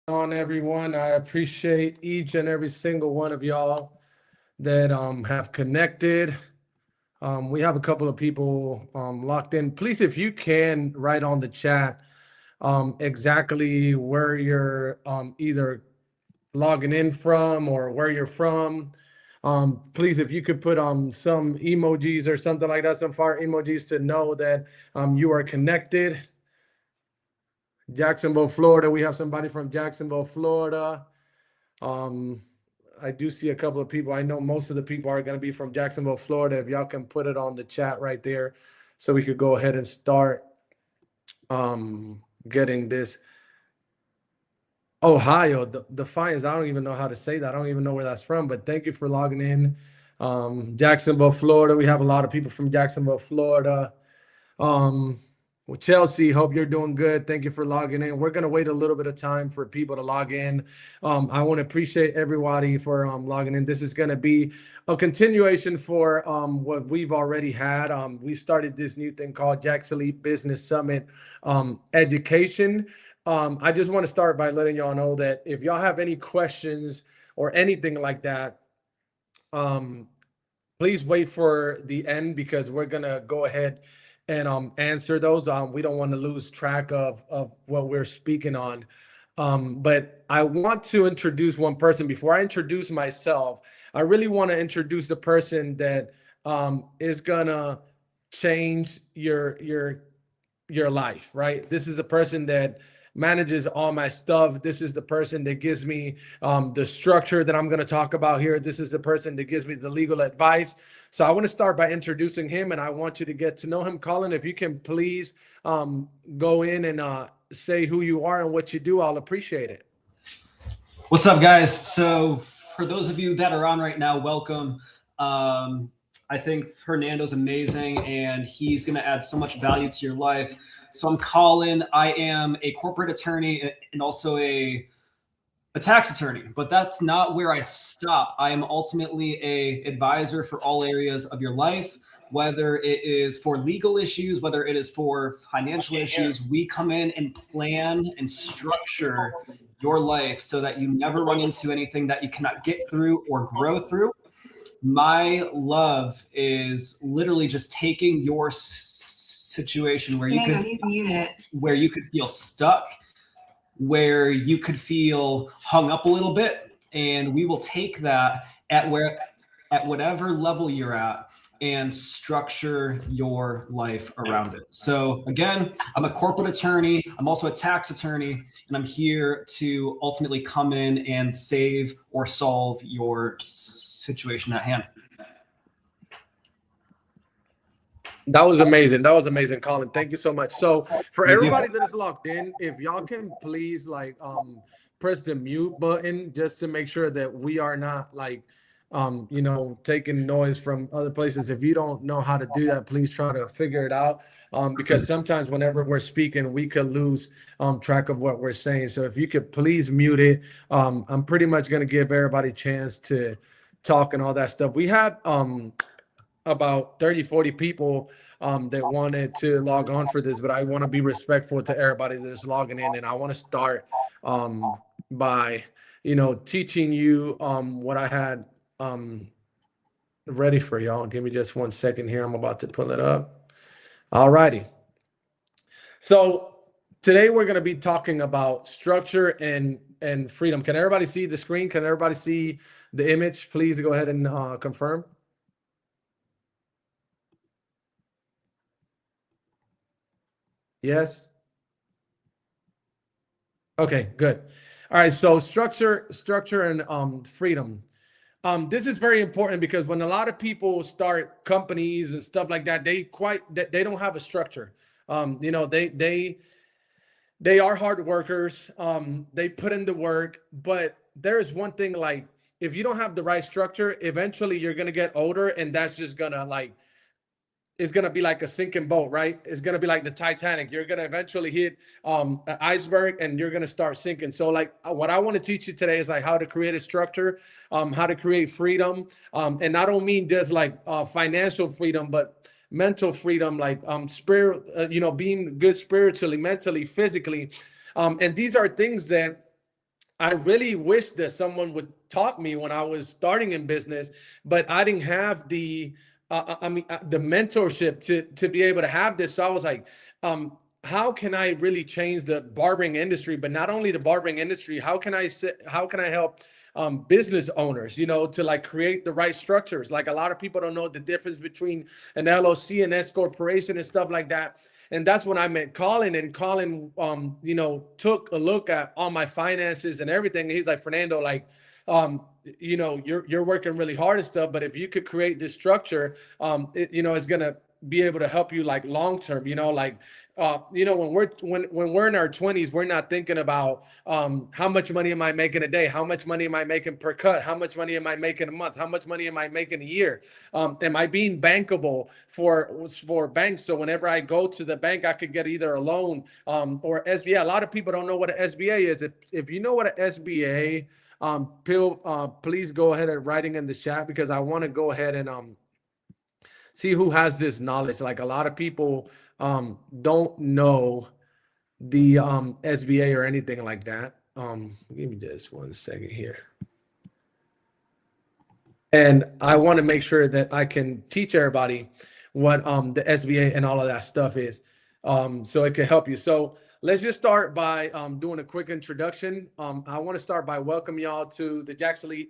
On everyone? I appreciate each and every single one of y'all that have connected. We have a couple of people locked in. Please, if you can, write on the chat exactly where you're either logging in from or where you're from. Please, if you could put some emojis or something like that, some fire emojis to know that you are connected. Jacksonville, Florida. We have somebody from Jacksonville, Florida. Um, I do see a couple of people. I know most of the people are going to be from Jacksonville, Florida. If y'all can put it on the chat right there, so we could go ahead and start getting this. Ohio, the Defiance. I don't even know how to say that. I don't even know where that's from, but thank you for logging in. Jacksonville, Florida. We have a lot of people from Jacksonville, Florida. Well, Chelsea, hope you're doing good. Thank you for logging in. We're going to wait a little bit of time for people to log in. I want to appreciate everybody for logging in. This is going to be a continuation for what we've already had. We started this new thing called Jack's Elite Business Summit Education. I just want to start by letting y'all know that if y'all have any questions or anything like that, please wait for the end because we're going to go ahead and answer those. We don't want to lose track of what we're speaking on. But I want to introduce one person. Before I introduce myself, I really want to introduce the person that is gonna change your life, right? This is the person that manages all my stuff. This is the person that gives me the structure that I'm going to talk about here. This is the person that gives me the legal advice. So I want to start by introducing him, and I want you to get to know him. Colin, if you can please go in and say who you are and what you do, I'll appreciate it. What's up, guys? So for those of you that are on right now, welcome. I think Fernando's amazing, and he's going to add so much value to your life. So I'm Colin. I am a corporate attorney and also a tax attorney, but that's not where I stop. I am ultimately a advisor for all areas of your life, whether it is for legal issues, whether it is for financial issues. We come in and plan and structure your life so that you never run into anything that you cannot get through or grow through. My love is literally just taking your situation where you could feel stuck, where you could feel hung up a little bit, and we will take that at whatever level you're at and structure your life around it. So again, I'm a corporate attorney. I'm also a tax attorney, and I'm here to ultimately come in and save or solve your situation at hand. That was amazing. That was amazing, Colin. Thank you so much. So for Thank you. everybody that is locked in, if y'all can please press the mute button just to make sure that we are not taking noise from other places. If you don't know how to do that, please try to figure it out. Because sometimes whenever we're speaking, we could lose track of what we're saying. So if you could please mute it, I'm pretty much going to give everybody a chance to talk and all that stuff. We had about 30, 40 people that wanted to log on for this, but I want to be respectful to everybody that's logging in. And I want to start by, teaching you what I had ready for y'all. Give me just 1 second here. I'm about to pull it up. All righty. So today we're going to be talking about structure and freedom. Can everybody see the screen? Can everybody see the image? Please go ahead and confirm. Yes. Okay, good. All right, so structure and freedom. This is very important because when a lot of people start companies and stuff like that, they don't have a structure. They are hard workers. They put in the work, but there's one thing, like, if you don't have the right structure, eventually you're gonna get older, and that's just gonna it's gonna be like a sinking boat, right? It's gonna be like the Titanic. You're gonna eventually hit an iceberg, and you're gonna start sinking. So, like, what I want to teach you today is like how to create a structure, how to create freedom, and I don't mean just like financial freedom, but mental freedom, like spirit, being good spiritually, mentally, physically, and these are things that I really wish that someone would taught me when I was starting in business, but I didn't have the, the mentorship to be able to have this. So I was like, how can I really change the barbering industry? But not only the barbering industry, how can I help business owners, to like create the right structures? Like a lot of people don't know the difference between an LLC and S corporation and stuff like that. And that's when I met Colin, and Colin, took a look at all my finances and everything. And he's like, Fernando, like, you're working really hard and stuff, but if you could create this structure, it's gonna be able to help you like long term. When we're in our 20s, we're not thinking about how much money am I making a day, how much money am I making per cut, how much money am I making a month, how much money am I making a year, am I being bankable for banks, so whenever I go to the bank I could get either a loan or SBA. A lot of people don't know what an SBA is. If you know what an SBA, please go ahead and writing in the chat, because I want to go ahead and see who has this knowledge. Like a lot of people don't know the SBA or anything like that. Give me just 1 second here. And I want to make sure that I can teach everybody what the SBA and all of that stuff is, so it can help you. So let's just start by doing a quick introduction. I want to start by welcoming y'all to the Jackson Lee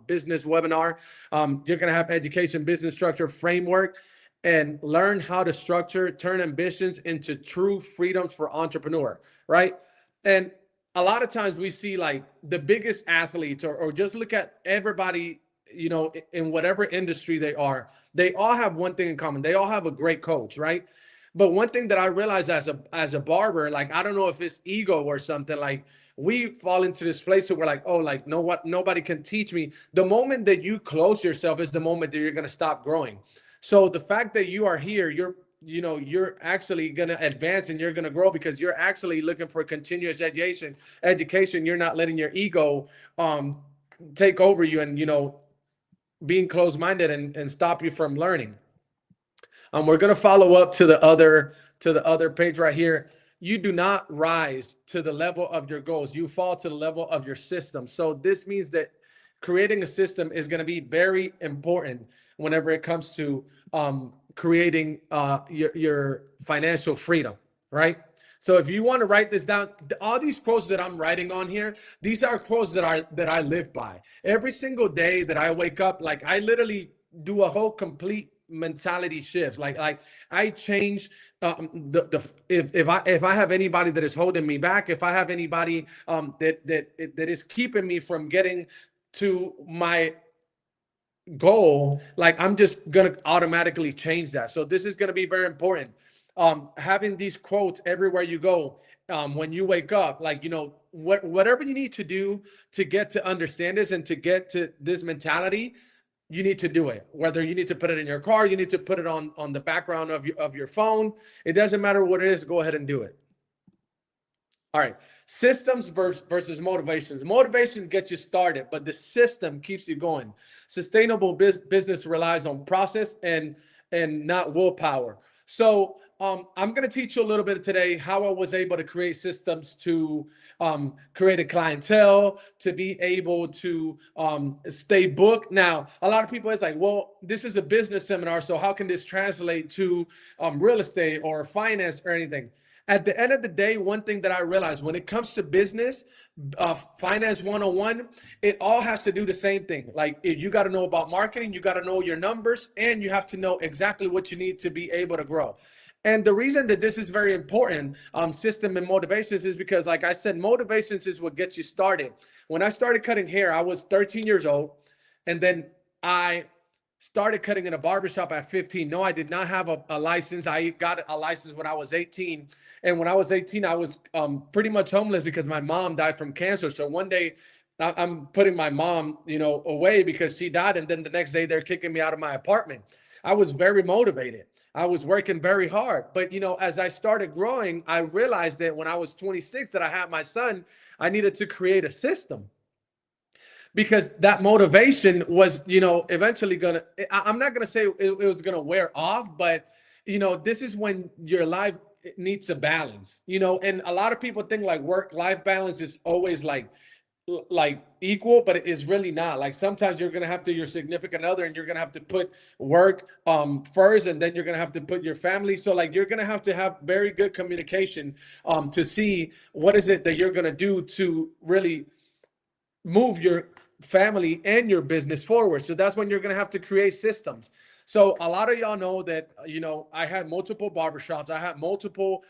business webinar. You're going to have education, business structure, framework, and learn how to structure, turn ambitions into true freedoms for entrepreneur, right? And a lot of times we see like the biggest athletes, or just look at everybody, in whatever industry they are, they all have one thing in common. They all have a great coach, right? But one thing that I realized as a barber, like, I don't know if it's ego or something, like we fall into this place where we're like, oh, like, nobody can teach me. The moment that you close yourself is the moment that you're going to stop growing. So the fact that you are here, you're actually going to advance and you're going to grow, because you're actually looking for continuous education. You're not letting your ego take over you and, being closed-minded and stop you from learning. We're going to follow up to the other page right here. You do not rise to the level of your goals. You fall to the level of your system. So this means that creating a system is going to be very important whenever it comes to creating your financial freedom, right? So if you want to write this down, all these quotes that I'm writing on here, these are quotes that I live by. Every single day that I wake up, like I literally do a whole complete mentality shift. Like I change if I have anybody that is holding me back, if I have anybody that is keeping me from getting to my goal, like I'm just gonna automatically change that. So this is gonna be very important. Having these quotes everywhere you go, when you wake up, like, whatever you need to do to get to understand this and to get to this mentality, you need to do it. Whether you need to put it in your car, you need to put it on the background of your phone. It doesn't matter what it is. Go ahead and do it. All right. Systems versus motivations. Motivation gets you started, but the system keeps you going. Sustainable business relies on process and not willpower. So I'm going to teach you a little bit today how I was able to create systems to create a clientele, to be able to stay booked. Now, a lot of people is like, well, this is a business seminar, so how can this translate to real estate or finance or anything? At the end of the day, one thing that I realized when it comes to business, finance 101, it all has to do the same thing. Like, you got to know about marketing, you got to know your numbers, and you have to know exactly what you need to be able to grow. And the reason that this is very important, system and motivations, is because, like I said, motivations is what gets you started. When I started cutting hair, I was 13 years old, and then I started cutting in a barbershop at 15. No, I did not have a license. I got a license when I was 18. And when I was 18, I was pretty much homeless because my mom died from cancer. So one day I'm putting my mom, away because she died. And then the next day they're kicking me out of my apartment. I was very motivated. I was working very hard. But, as I started growing, I realized that when I was 26 that I had my son, I needed to create a system. Because that motivation was, eventually I'm not going to say it was going to wear off, but, this is when your life needs a balance, and a lot of people think like work-life balance is always like like equal, but it's really not. Like sometimes you're gonna have to your significant other, and you're gonna have to put work first, and then you're gonna have to put your family. So like you're gonna have to have very good communication to see what is it that you're gonna do to really move your family and your business forward. So that's when you're going to have to create systems. So a lot of y'all know that, I had multiple barbershops. I had multiple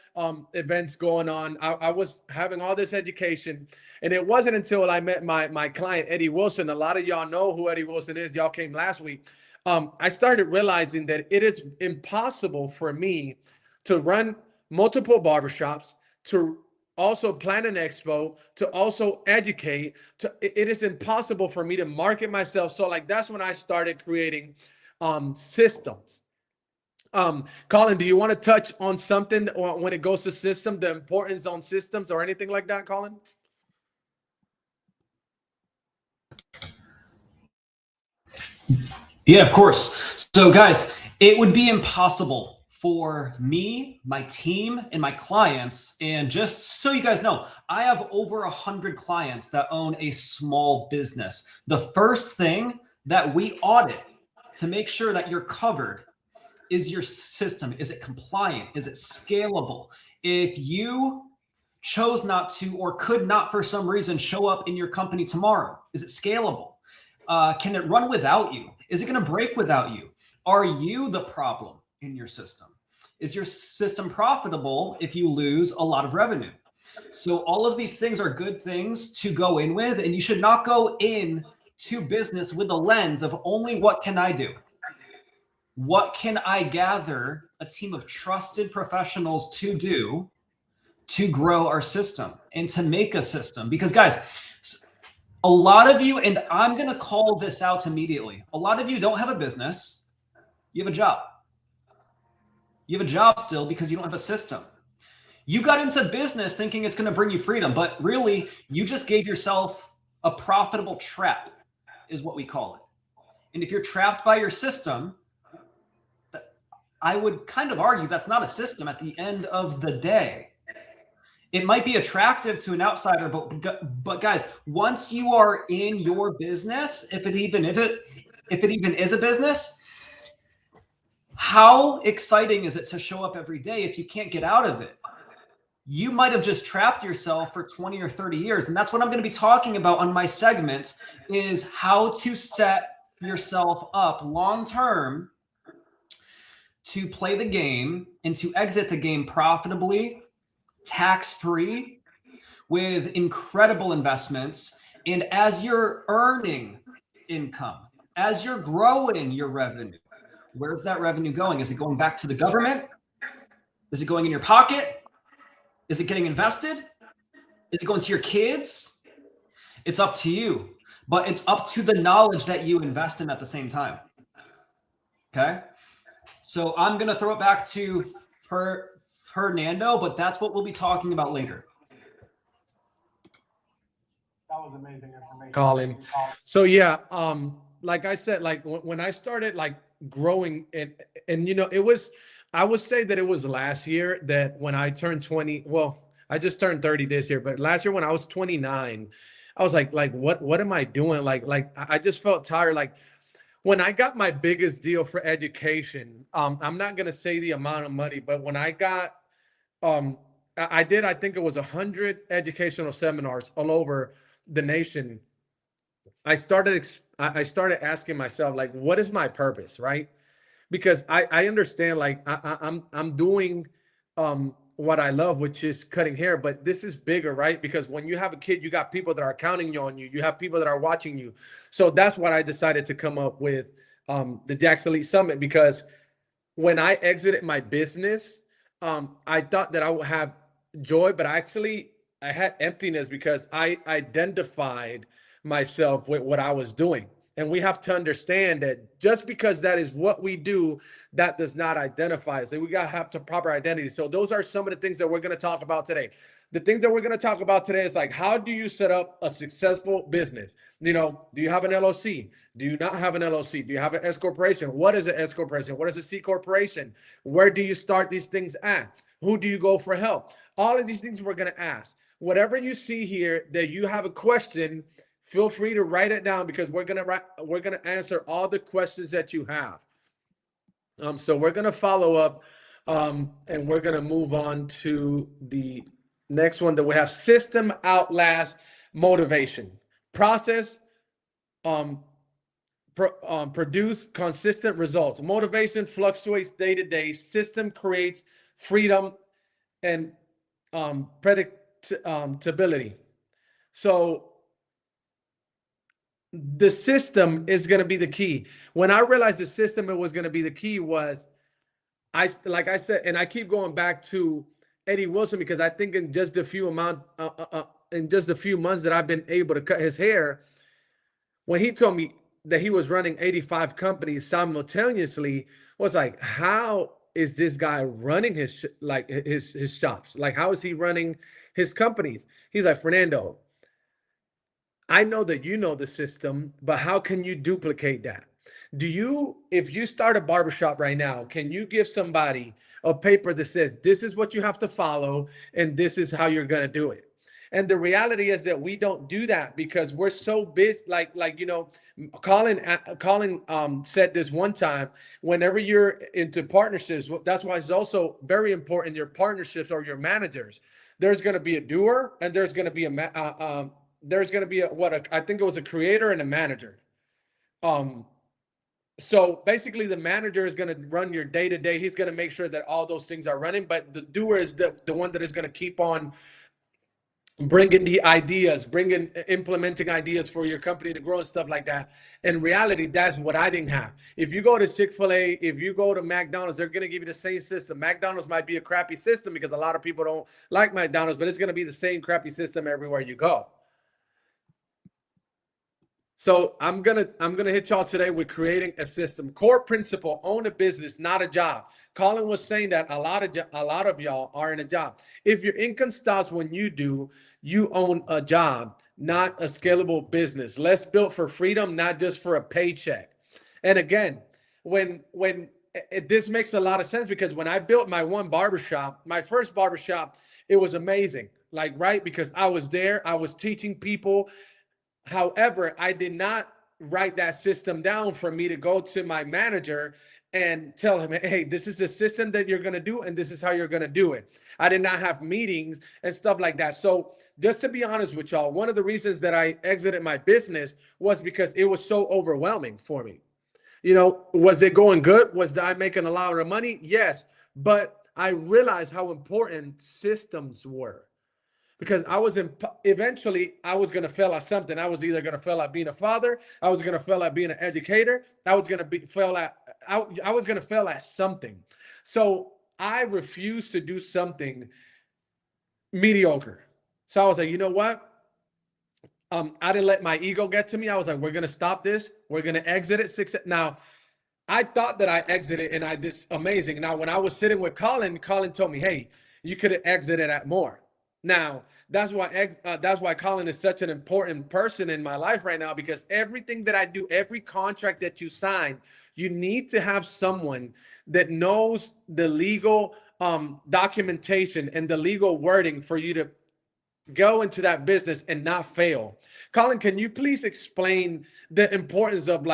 events going on. I was having all this education. And it wasn't until I met my client, Eddie Wilson. A lot of y'all know who Eddie Wilson is. Y'all came last week. I started realizing that it is impossible for me to run multiple barbershops, to also plan an expo, to also educate. It is impossible for me to market myself. So like that's when I started creating systems. Colin, do you want to touch on something when it goes to system, the importance on systems or anything like that, Colin? Yeah, of course. So guys, it would be impossible for me, my team, and my clients. And just so you guys know, I have over 100 clients that own a small business. The first thing that we audit to make sure that you're covered is your system. Is it compliant? Is it scalable? If you chose not to or could not for some reason show up in your company tomorrow, is it scalable? Can it run without you? Is it going to break without you? Are you the problem in your system? Is your system profitable if you lose a lot of revenue? So all of these things are good things to go in with, and you should not go in to business with a lens of only what can I do? What can I gather a team of trusted professionals to do to grow our system and to make a system? Because guys, a lot of you, and I'm going to call this out immediately, a lot of you don't have a business, you have a job. You have a job still because you don't have a system. You got into business thinking it's going to bring you freedom, but really you just gave yourself a profitable trap, is what we call it. And if you're trapped by your system, I would kind of argue that's not a system at the end of the day. It might be attractive to an outsider, but guys, once you are in your business, if it even is a business, how exciting is it to show up every day if you can't get out of it? You might have just trapped yourself for 20 or 30 years. And that's what I'm going to be talking about on my segment, is how to set yourself up long-term to play the game and to exit the game profitably, tax-free, with incredible investments. And as you're earning income, as you're growing your revenue, where's that revenue going? Is it going back to the government? Is it going in your pocket? Is it getting invested? Is it going to your kids? It's up to you, but it's up to the knowledge that you invest in at the same time. Okay. So I'm going to throw it back to Fernando, but that's what we'll be talking about later. That was amazing information, Colin. So yeah, like I said, like when I started like growing and it was, I would say that it was last year that when I turned 20, well, I just turned 30 this year, but last year when I was 29, I was like, what am I doing? Like I just felt tired. Like when I got my biggest deal for education, I'm not going to say the amount of money, but when I got, I think it was 100 educational seminars all over the nation. I started asking myself, like, what is my purpose, right? Because I understand, like, I'm doing what I love, which is cutting hair, but this is bigger, right? Because when you have a kid, you got people that are counting on you. You have people that are watching you. So that's what I decided to come up with the Jax Elite Summit, because when I exited my business, I thought that I would have joy, but I had emptiness because I identified myself with what I was doing. And we have to understand that just because that is what we do, that does not identify us. We got to have the proper identity. So those are some of the things that we're going to talk about today. The things that we're going to talk about today is like, how do you set up a successful business? You know, do you have an LLC? Do you not have an LLC? Do you have an S corporation? What is an S corporation? What is a C corporation? Where do you start these things at? Who do you go for help? All of these things we're going to ask. Whatever you see here that you have a question, feel free to write it down, because we're gonna answer all the questions that you have. So we're gonna follow up, and we're gonna move on to the next one that we have: system outlast motivation. Process produce consistent results. Motivation fluctuates day to day. System creates freedom and predictability. So the system is going to be the key. When I realized the system, it was going to be the key, was like I said, and I keep going back to Eddie Wilson, because I think in just a few months that I've been able to cut his hair, when he told me that he was running 85 companies simultaneously, was like, how is this guy running his shops? Like, how is he running his companies? He's like, Fernando, I know that you know the system, but how can you duplicate that? If you start a barbershop right now, can you give somebody a paper that says, this is what you have to follow and this is how you're going to do it? And the reality is that we don't do that because we're so busy. Colin said this one time, whenever you're into partnerships, that's why it's also very important, your partnerships or your managers. There's going to be a doer and there's going to be I think it was a creator and a manager. So basically the manager is going to run your day to day. He's going to make sure that all those things are running, but the doer is the one that is going to keep on bringing the ideas, implementing ideas for your company to grow and stuff like that. In reality, that's what I didn't have. If you go to Chick-fil-A, if you go to McDonald's, they're going to give you the same system. McDonald's might be a crappy system because a lot of people don't like McDonald's, but it's going to be the same crappy system everywhere you go. So I'm gonna hit y'all today with creating a system. Core principle: own a business, not a job. Colin was saying that a lot of y'all are in a job. If your income stops when you own a job, not a scalable business. Less built for freedom, not just for a paycheck. And again, this makes a lot of sense, because when I built my my first barbershop, it was amazing. Because I was there, I was teaching people. However, I did not write that system down for me to go to my manager and tell him, hey, this is the system that you're going to do, and this is how you're going to do it. I did not have meetings and stuff like that. So just to be honest with y'all, one of the reasons that I exited my business was because it was so overwhelming for me. Was it going good? Was I making a lot of money? Yes. But I realized how important systems were. Because eventually I was going to fail at something. I was either going to fail at being a father. I was going to fail at being an educator. I was going to fail at something. So I refused to do something mediocre. So I was like, you know what? I didn't let my ego get to me. I was like, we're going to stop this. We're going to exit it. Now, I thought that I exited and I did amazing. Now, when I was sitting with Colin told me, hey, you could have exited at more. Now, that's why Colin is such an important person in my life right now, because everything that I do, every contract that you sign, you need to have someone that knows the legal documentation and the legal wording for you to go into that business and not fail. Colin, can you please explain the importance of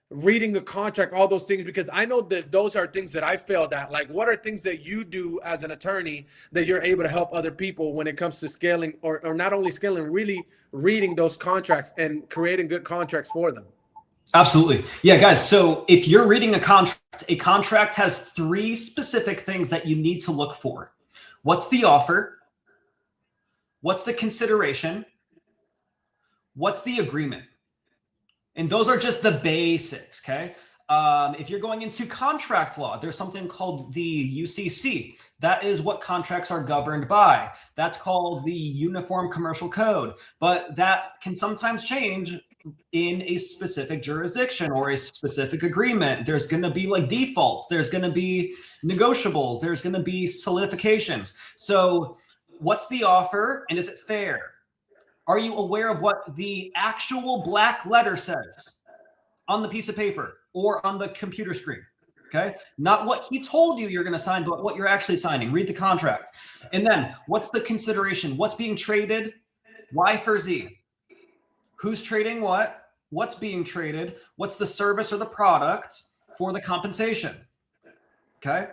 reading the contract, all those things, because I know that those are things that I failed at. What are things that you do as an attorney that you're able to help other people when it comes to scaling, or not only scaling, really reading those contracts and creating good contracts for them? Absolutely. Yeah, guys. So if you're reading a contract has 3 specific things that you need to look for. What's the offer? What's the consideration? What's the agreement? And those are just the basics, okay? If you're going into contract law, there's something called the UCC. That is what contracts are governed by. That's called the Uniform Commercial Code. But that can sometimes change in a specific jurisdiction or a specific agreement. There's going to be like defaults, there's going to be negotiables, there's going to be solidifications. So what's the offer and is it fair? Are you aware of what the actual black letter says on the piece of paper or on the computer screen? Okay, not what he told you you're going to sign, but what you're actually signing. Read the contract. And then what's the consideration? What's being traded? Y for Z. Who's trading what? What's being traded? What's the service or the product for the compensation? Okay.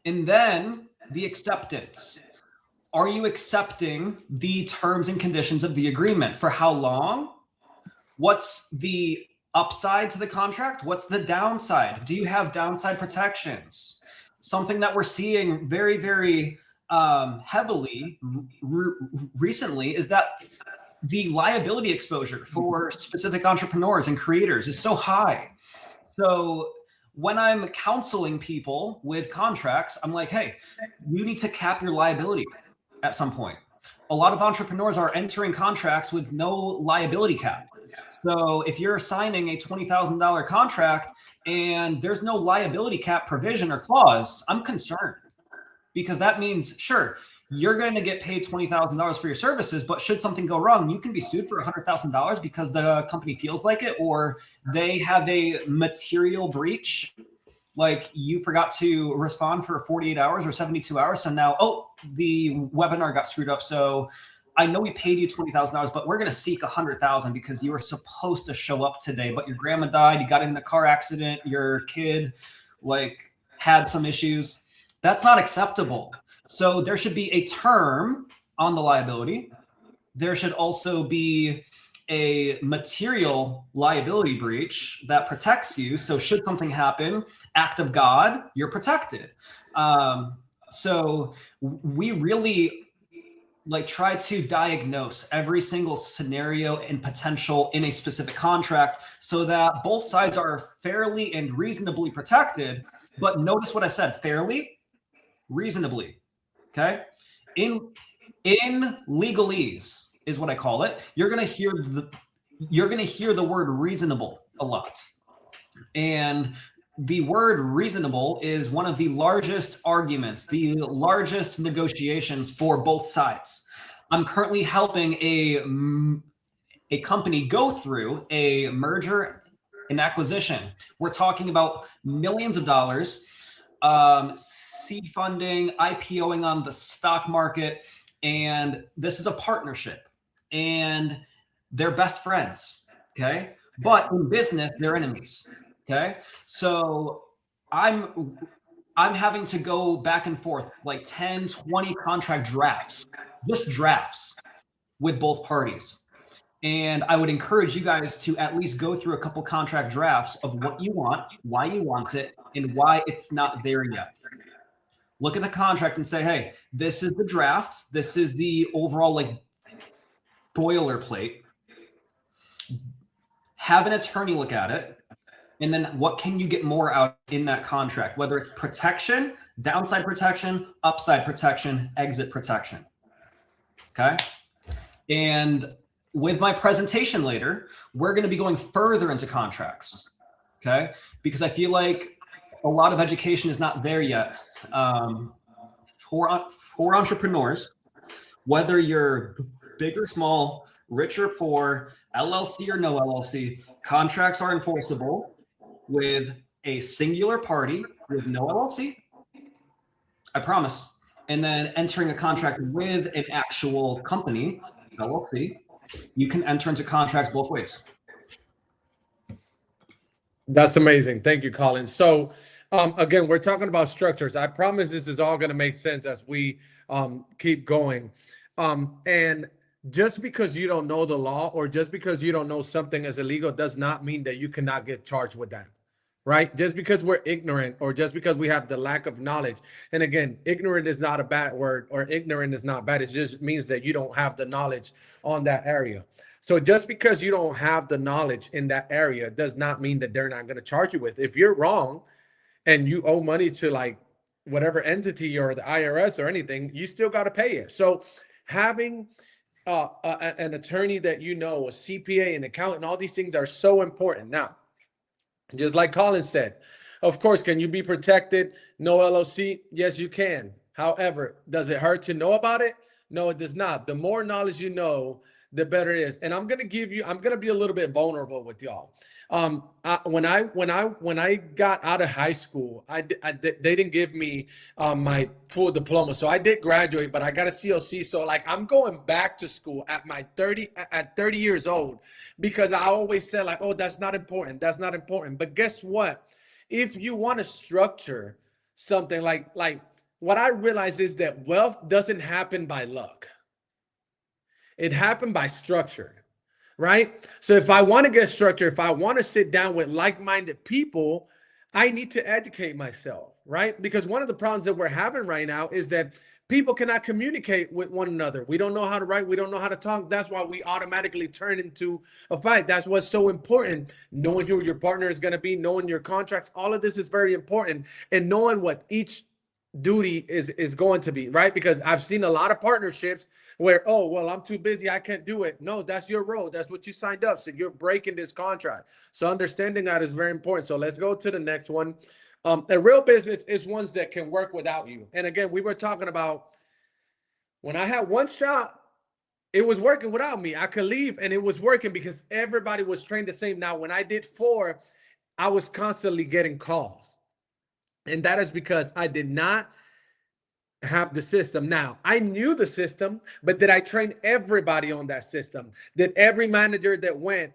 And then the acceptance. Are you accepting the terms and conditions of the agreement? For how long? What's the upside to the contract? What's the downside? Do you have downside protections? Something that we're seeing very, very heavily recently is that the liability exposure for specific entrepreneurs and creators is so high. So when I'm counseling people with contracts, I'm like, hey, you need to cap your liability at some point. A lot of entrepreneurs are entering contracts with no liability cap. So if you're signing a $20,000 contract and there's no liability cap provision or clause, I'm concerned, because that means, sure, you're going to get paid $20,000 for your services, but should something go wrong, you can be sued for $100,000 because the company feels like it, or they have a material breach, like you forgot to respond for 48 hours or 72 hours. So now, oh, the webinar got screwed up. So I know we paid you $20,000, but we're going to seek $100,000 because you were supposed to show up today, but your grandma died, you got in a car accident, your kid like had some issues. That's not acceptable. So there should be a term on the liability. There should also be a material liability breach that protects you. So should something happen, act of God, you're protected. So we really like try to diagnose every single scenario and potential in a specific contract so that both sides are fairly and reasonably protected. But notice what I said, fairly, reasonably. Okay. In legalese is what I call it. You're going to hear the word reasonable a lot. And the word reasonable is one of the largest arguments, the largest negotiations for both sides. I'm currently helping a company go through a merger and acquisition. We're talking about millions of dollars, seed funding, IPOing on the stock market, and this is a partnership, and they're best friends, okay? But in business, they're enemies. Okay, so I'm having to go back and forth like 10, 20 contract drafts, just drafts with both parties. And I would encourage you guys to at least go through a couple contract drafts of what you want, why you want it, and why it's not there yet. Look at the contract and say, hey, this is the draft. This is the overall like boilerplate. Have an attorney look at it. And then what can you get more out in that contract? Whether it's protection, downside protection, upside protection, exit protection. Okay. And with my presentation later, we're going to be going further into contracts. Okay. Because I feel like a lot of education is not there yet. For entrepreneurs, whether you're big or small, rich or poor, LLC or no LLC, contracts are enforceable with a singular party with no LLC, I promise. And then entering a contract with an actual company, LLC, you can enter into contracts both ways. That's amazing. Thank you, Colin. So again, we're talking about structures. I promise this is all going to make sense as we keep going. And just because you don't know the law or just because you don't know something is illegal does not mean that you cannot get charged with that. Right? Just because we're ignorant or just because we have the lack of knowledge. And again, ignorant is not a bad word, or ignorant is not bad. It just means that you don't have the knowledge on that area. So just because you don't have the knowledge in that area does not mean that they're not going to charge you with. If you're wrong and you owe money to like whatever entity or the IRS or anything, you still got to pay it. So having an attorney that you know, a CPA, an accountant, all these things are so important. Now, just like Colin said, of course, can you be protected? No LLC? Yes, you can. However, does it hurt to know about it? No, it does not. The more knowledge you know, the better it is. And I'm gonna be a little bit vulnerable with y'all. When I got out of high school, they didn't give me my full diploma, so I did graduate, but I got a COC. So like I'm going back to school at 30 years old, because I always said like, oh, that's not important, that's not important. But guess what? If you want to structure something like what I realize is that wealth doesn't happen by luck. It happened by structure, right? So if I want to get structure, if I want to sit down with like-minded people, I need to educate myself, right? Because one of the problems that we're having right now is that people cannot communicate with one another. We don't know how to write. We don't know how to talk. That's why we automatically turn into a fight. That's what's so important. Knowing who your partner is going to be, knowing your contracts, all of this is very important. And knowing what each duty is going to be, right? Because I've seen a lot of partnerships where, oh, well, I'm too busy, I can't do it. No, that's your role. That's what you signed up. So you're breaking this contract. So understanding that is very important. So let's go to the next one. A real business is ones that can work without you. And again, we were talking about when I had one shop, it was working without me. I could leave and it was working because everybody was trained the same. Now, when I did 4, I was constantly getting calls. And that is because I did not have the system. Now, I knew the system, but did I train everybody on that system? Did every manager that went,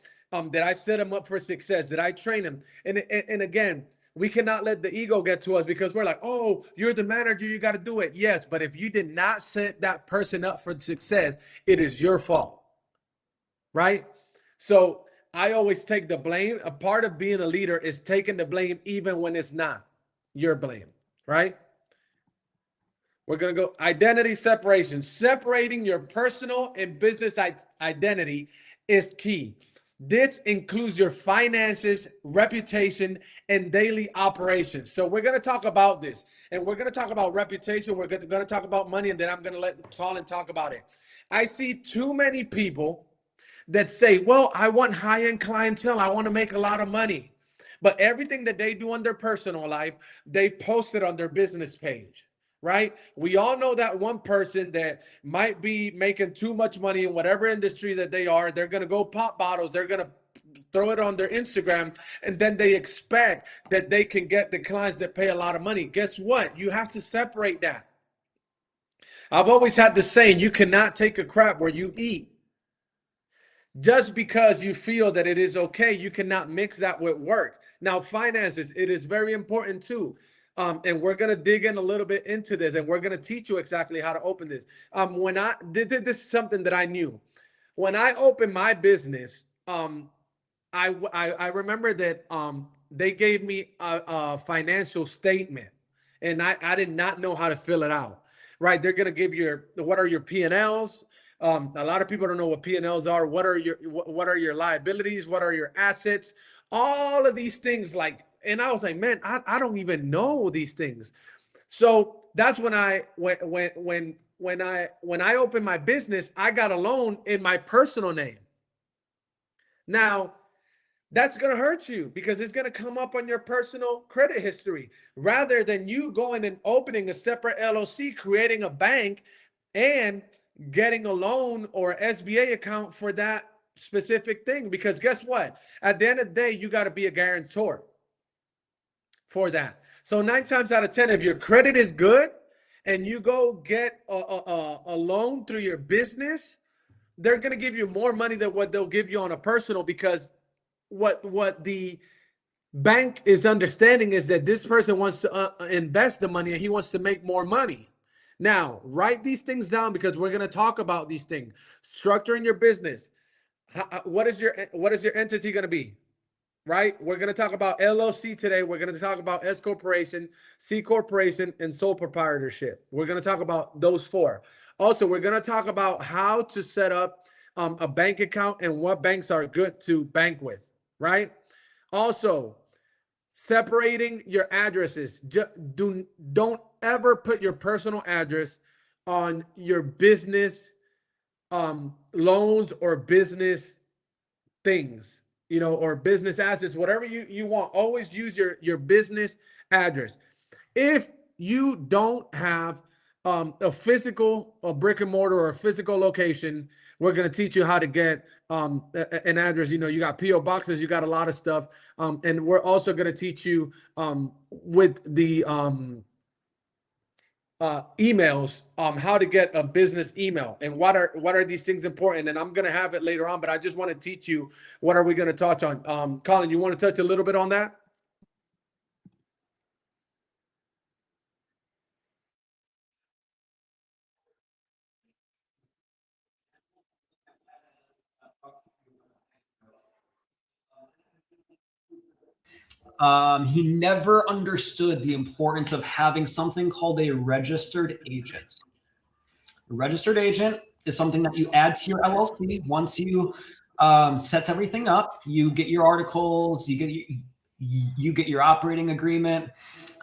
did I set them up for success? Did I train them? And again, we cannot let the ego get to us, because we're like, oh, you're the manager, you got to do it. Yes, but if you did not set that person up for success, it is your fault, right? So I always take the blame. A part of being a leader is taking the blame even when it's not your blame, right? We're going to go identity separation. Separating your personal and business identity is key. This includes your finances, reputation, and daily operations. So we're going to talk about this, and we're going to talk about reputation. We're going to talk about money, and then I'm going to let Colin talk about it. I see too many people that say, well, I want high-end clientele. I want to make a lot of money. But everything that they do in their personal life, they post it on their business page, right? We all know that one person that might be making too much money in whatever industry that they are. They're going to go pop bottles. They're going to throw it on their Instagram, and then they expect that they can get the clients that pay a lot of money. Guess what? You have to separate that. I've always had the saying, you cannot take a crap where you eat. Just because you feel that it is okay, you cannot mix that with work. Now, finances, it is very important too. And we're going to dig in a little bit into this, and we're going to teach you exactly how to open this. When I did this is something that I knew. When I opened my business, I remember that they gave me a financial statement, and I did not know how to fill it out. Right? They're going to give you what are your P&Ls. A lot of people don't know what P&Ls are. What are your liabilities? What are your assets? All of these things, and I was like, man, I don't even know these things. So that's when I opened my business, I got a loan in my personal name. Now, that's going to hurt you because it's going to come up on your personal credit history rather than you going and opening a separate LLC, creating a bank, and getting a loan or SBA account for that specific thing. Because guess what? At the end of the day, you got to be a guarantor for that. So 9 times out of 10, if your credit is good and you go get a loan through your business, they're going to give you more money than what they'll give you on a personal, because what the bank is understanding is that this person wants to invest the money and he wants to make more money. Now, write these things down because we're going to talk about these things. Structuring your business. What is your entity going to be? Right? We're going to talk about LLC today. We're going to talk about S corporation, C corporation, and sole proprietorship. We're going to talk about those 4. Also, we're going to talk about how to set up a bank account and what banks are good to bank with, right? Also, separating your addresses. Don't ever put your personal address on your business loans or business things, or business assets, whatever you want. Always use your business address. If you don't have a brick and mortar or a physical location, we're going to teach you how to get an address. You got PO boxes, you got a lot of stuff, and we're also going to teach you with the emails, how to get a business email and what are these things important. And I'm going to have it later on, but I just want to teach you what are we going to touch on. Colin, you want to touch a little bit on that? He never understood the importance of having something called a registered agent. A registered agent is something that you add to your LLC once you set everything up. You get your articles, you get your operating agreement,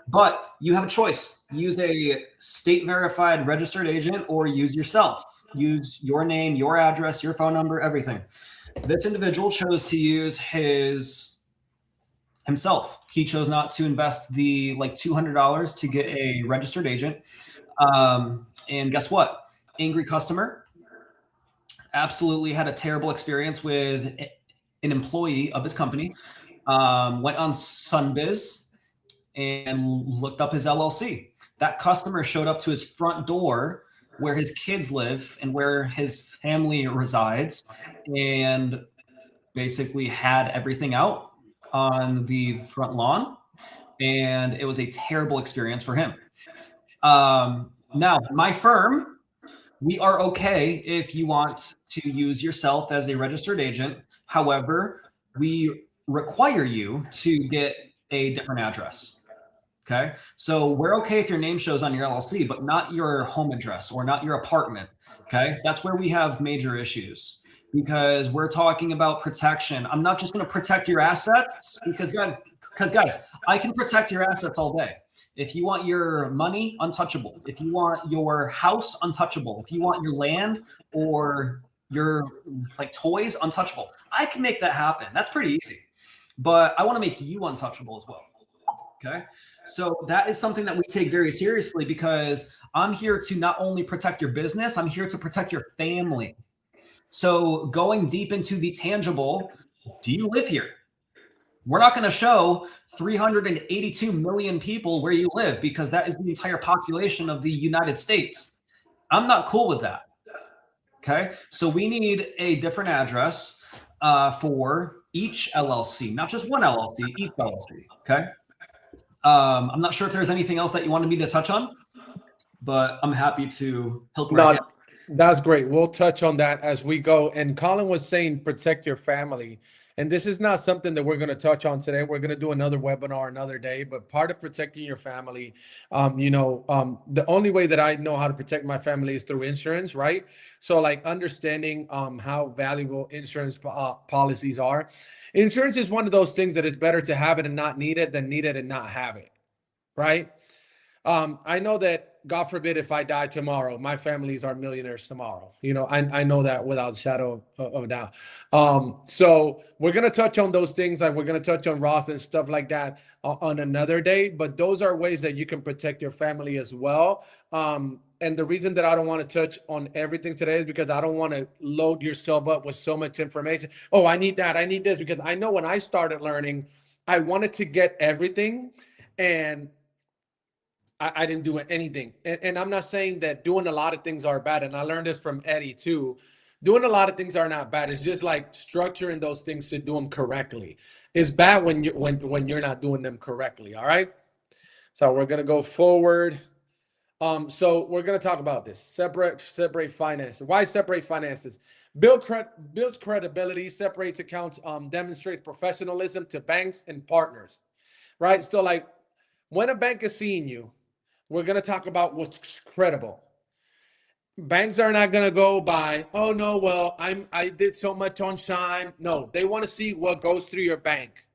but you have a choice. Use a state verified registered agent or use yourself. Use your name, your address, your phone number, everything. This individual chose to use himself. He chose not to invest the like $200 to get a registered agent. And guess what? Angry customer. Absolutely had a terrible experience with an employee of his company. Went on Sunbiz and looked up his LLC. That customer showed up to his front door where his kids live and where his family resides, and basically had everything out on the front lawn. And it was a terrible experience for him. Now, my firm, we are okay if you want to use yourself as a registered agent. However, we require you to get a different address. Okay. So we're okay if your name shows on your LLC, but not your home address or not your apartment. Okay. That's where we have major issues, because we're talking about protection. I'm not just going to protect your assets because guys, I can protect your assets all day. If you want your money, untouchable. If you want your house, untouchable. If you want your land or your like toys, untouchable. I can make that happen. That's pretty easy. But I want to make you untouchable as well. Okay. So that is something that we take very seriously, because I'm here to not only protect your business, I'm here to protect your family. So going deep into the tangible, do you live here? We're not going to show 382 million people where you live, because that is the entire population of the United States. I'm not cool with that. Okay. So we need a different address for each LLC, not just one LLC, each LLC. Okay. I'm not sure if there's anything else that you wanted me to touch on, but I'm happy to help. No, that's great. We'll touch on that as we go. And Colin was saying, protect your family. And this is not something that we're going to touch on today. We're going to do another webinar another day. But part of protecting your family, the only way that I know how to protect my family is through insurance, right? So like understanding how valuable insurance policies are. Insurance is one of those things that it's better to have it and not need it than need it and not have it, right? I know that, God forbid, if I die tomorrow, my families are millionaires tomorrow. I know that without a shadow of a doubt. So we're going to touch on those things, like we're going to touch on Roth and stuff like that on another day. But those are ways that you can protect your family as well. And the reason that I don't want to touch on everything today is because I don't want to load yourself up with so much information. Oh, I need that. I need this. Because I know when I started learning, I wanted to get everything, and I didn't do anything. And I'm not saying that doing a lot of things are bad. And I learned this from Eddie too. Doing a lot of things are not bad. It's just like structuring those things to do them correctly. It's bad when you're not doing them correctly. All right. So we're gonna go forward. So we're gonna talk about this. Separate finances. Why separate finances? Builds credibility. Separates accounts. Demonstrates professionalism to banks and partners. Right. So like when a bank is seeing you, we're going to talk about what's credible. Banks are not going to go by, oh no, well, I did so much on Shine. No, they want to see what goes through your bank.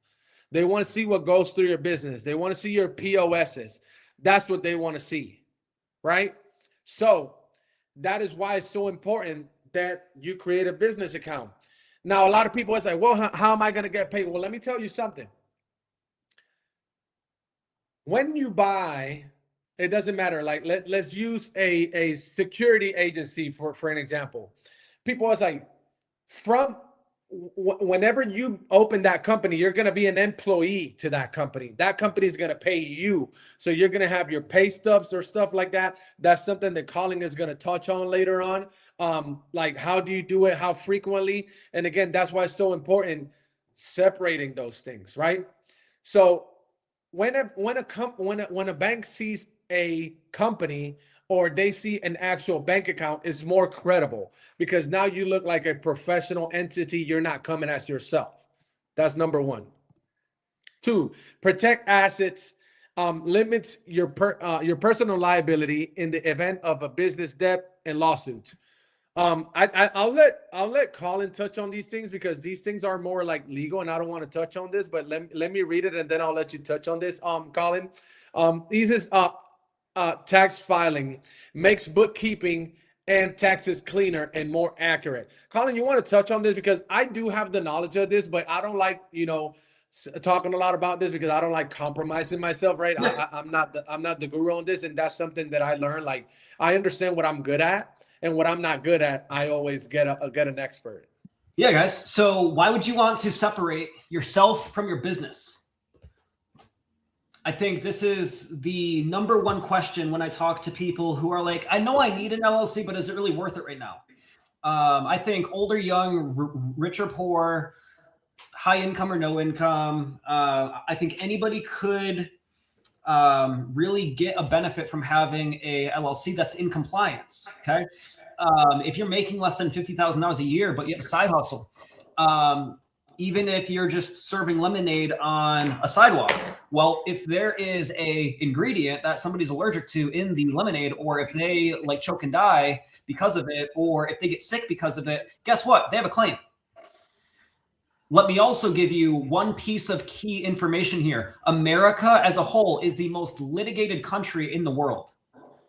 They want to see what goes through your business. They want to see your POSs. That's what they want to see, right? So that is why it's so important that you create a business account. Now, a lot of people are like, well, how am I going to get paid? Well, let me tell you something. When you buy, it doesn't matter. Like, let's use a security agency for an example. People are like, whenever you open that company, you're going to be an employee to that company. That company is going to pay you. So you're going to have your pay stubs or stuff like that. That's something that Colin is going to touch on later on. Like, how do you do it? How frequently? And again, that's why it's so important separating those things, right? So when a bank sees a company, or they see an actual bank account, is more credible, because now you look like a professional entity. You're not coming as yourself. That's number one. 2, protect assets, limits your personal liability in the event of a business debt and lawsuits. I'll let Colin touch on these things, because these things are more like legal, and I don't want to touch on this, but let me read it and then I'll let you touch on this. Colin, these is tax filing, makes bookkeeping and taxes cleaner and more accurate. Colin, you want to touch on this? Because I do have the knowledge of this, but I don't like, talking a lot about this, because I don't like compromising myself, right? Yeah. I'm not the guru on this, and that's something that I learned. Like, I understand what I'm good at, and what I'm not good at, I always get an expert. Yeah, guys. So why would you want to separate yourself from your business? I think this is the number one question when I talk to people who are like, I know I need an LLC, but is it really worth it right now? I think old or young, rich or poor, high income or no income, I think anybody could really get a benefit from having a LLC that's in compliance. Okay. If you're making less than $50,000 a year, but you have a side hustle, even if you're just serving lemonade on a sidewalk, well, if there is a ingredient that somebody's allergic to in the lemonade, or if they like choke and die because of it, or if they get sick because of it, guess what? They have a claim. Let me also give you one piece of key information here. America as a whole is the most litigated country in the world.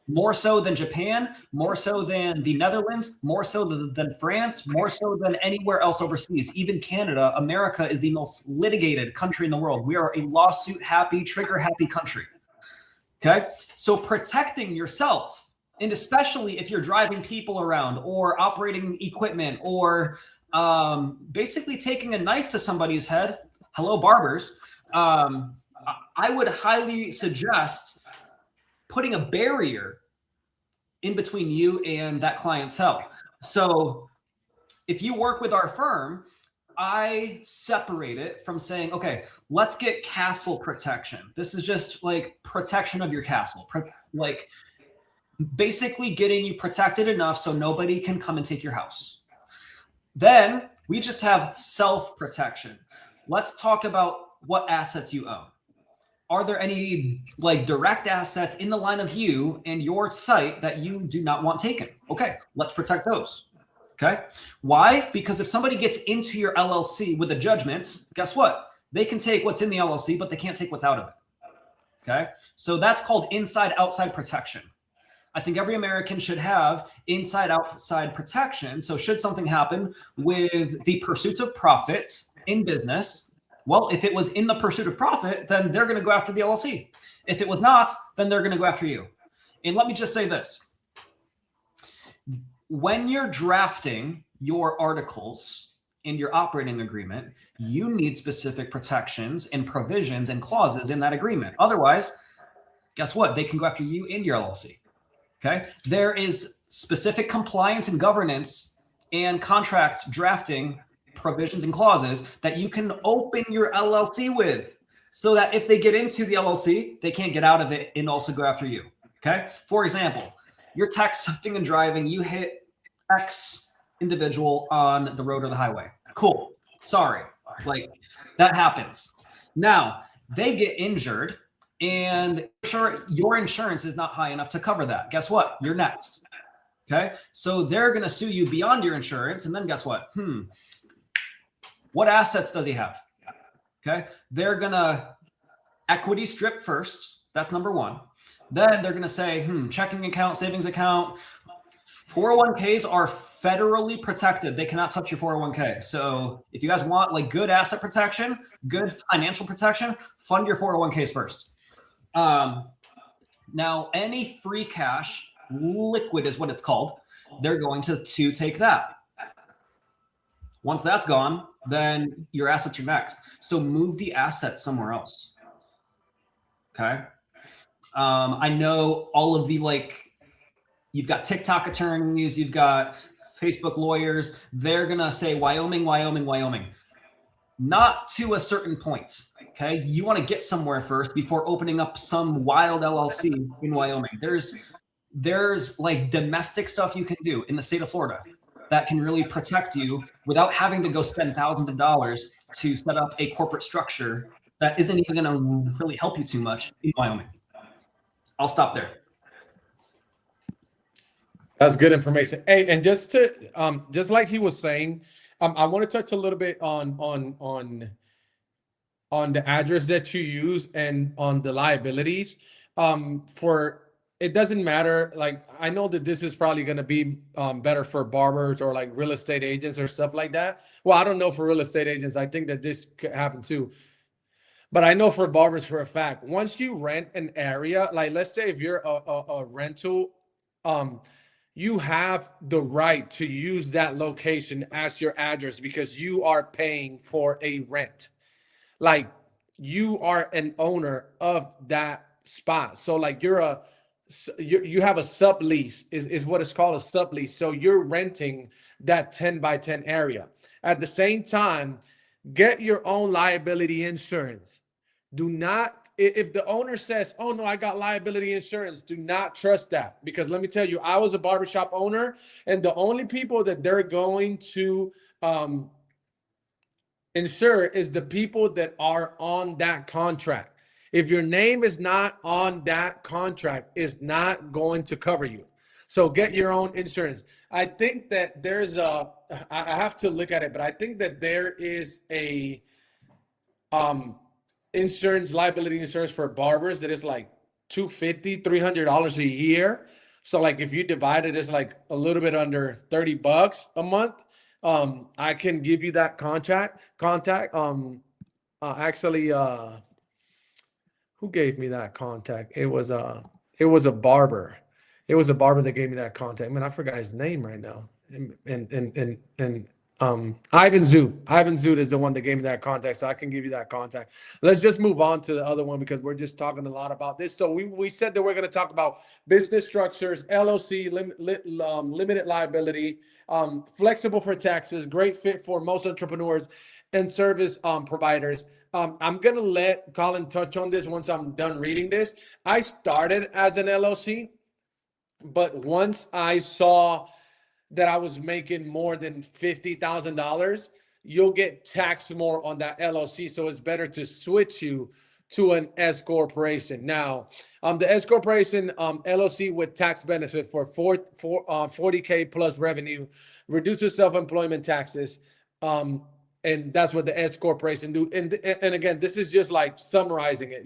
More so than Japan, more so than the Netherlands, more so than France, more so than anywhere else overseas. Even Canada, America is the most litigated country in the world. We are a lawsuit happy, trigger happy country. Okay. So protecting yourself, and especially if you're driving people around or operating equipment, or basically taking a knife to somebody's head. Hello, barbers. I would highly suggest putting a barrier in between you and that clientele. So if you work with our firm, I separate it from saying, okay, let's get castle protection. This is just like protection of your castle, like basically getting you protected enough so nobody can come and take your house. Then we just have self-protection. Let's talk about what assets you own. Are there any like direct assets in the line of you and your site that you do not want taken? Okay, let's protect those. Okay. Why? Because if somebody gets into your LLC with a judgment, guess what? They can take what's in the LLC, but they can't take what's out of it. Okay. So that's called inside-outside protection. I think every American should have inside-outside protection. So should something happen with the pursuit of profit in business, well, if it was in the pursuit of profit, then they're going to go after the LLC. If it was not, then they're going to go after you. And let me just say this. When you're drafting your articles in your operating agreement, you need specific protections and provisions and clauses in that agreement. Otherwise, guess what? They can go after you and your LLC. Okay. There is specific compliance and governance and contract drafting provisions and clauses that you can open your LLC with, so that if they get into the LLC, they can't get out of it and also go after you. Okay. For example, you're texting and driving, you hit X individual on the road or the highway. Cool. Sorry. Like that happens. Now they get injured and sure, your insurance is not high enough to cover that. Guess what? You're next. Okay. So they're going to sue you beyond your insurance. And then guess what? What assets does he have? Okay. They're going to equity strip first. That's number one. Then they're going to say, checking account, savings account, 401ks are federally protected. They cannot touch your 401k. So if you guys want like good asset protection, good financial protection, fund your 401ks first. Now, any free cash, liquid is what it's called, they're going to take that. Once that's gone, then your assets are next. So move the asset somewhere else. Okay. I know all of the, like, you've got TikTok attorneys, you've got Facebook lawyers. They're going to say Wyoming, Wyoming, Wyoming. Not to a certain point. Okay. You want to get somewhere first before opening up some wild LLC in Wyoming. There's like domestic stuff you can do in the state of Florida that can really protect you without having to go spend thousands of dollars to set up a corporate structure that isn't even going to really help you too much in Wyoming. I'll stop there. That's good information. Hey, and just like he was saying, I want to touch a little bit on the address that you use and on the liabilities. It doesn't matter. Like, I know that this is probably going to be better for barbers or like real estate agents or stuff like that. Well, I don't know for real estate agents. I think that this could happen too. But I know for barbers for a fact, once you rent an area, like let's say if you're a rental, you have the right to use that location as your address because you are paying for a rent. Like, you are an owner of that spot. So like you have a sublease is what it's called, a sublease. So you're renting that 10 by 10 area. At the same time, get your own liability insurance. Do not, if the owner says, oh no, I got liability insurance, do not trust that. Because let me tell you, I was a barbershop owner, and the only people that they're going to insure is the people that are on that contract. If your name is not on that contract, it's not going to cover you. So get your own insurance. I think that I have to look at it, but I think that there is a liability insurance for barbers that is like $250, $300 a year. So like if you divide it, it's like a little bit under $30 a month. I can give you that contact. Who gave me that contact? It was a barber. It was a barber that gave me that contact. Man, I forgot his name right now. And Ivan Zoot is the one that gave me that contact, so I can give you that contact. Let's just move on to the other one because we're just talking a lot about this. So we said that we're going to talk about business structures, LLC, limited liability, flexible for taxes, great fit for most entrepreneurs and service providers. I'm going to let Colin touch on this once I'm done reading this. I started as an LLC, but once I saw that I was making more than $50,000, you'll get taxed more on that LLC. So it's better to switch you to an S corporation. Now, the S corporation LLC with tax benefit for 40K plus revenue, reduces self-employment taxes. And that's what the S corporation do. And again, this is just like summarizing it.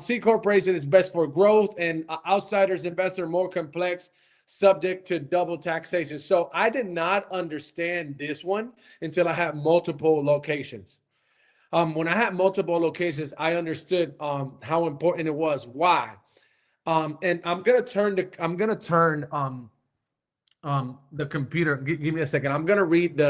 C corporation is best for growth, and outsiders investor more complex, subject to double taxation. So I did not understand this one until I had multiple locations. When I had multiple locations, I understood how important it was. Why? And I'm gonna turn the computer. Give me a second. I'm gonna read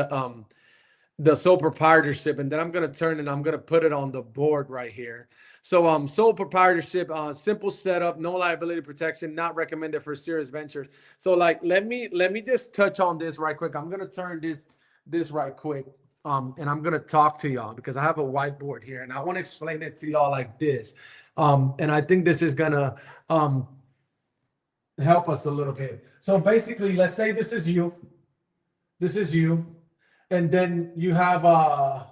the sole proprietorship, and then I'm going to turn and I'm going to put it on the board right here. So sole proprietorship, simple setup, no liability protection, not recommended for serious ventures. So like, let me just touch on this right quick. I'm going to turn this right quick. And I'm going to talk to y'all because I have a whiteboard here and I want to explain it to y'all like this. And I think this is going to help us a little bit. So basically, let's say this is you. And then you have one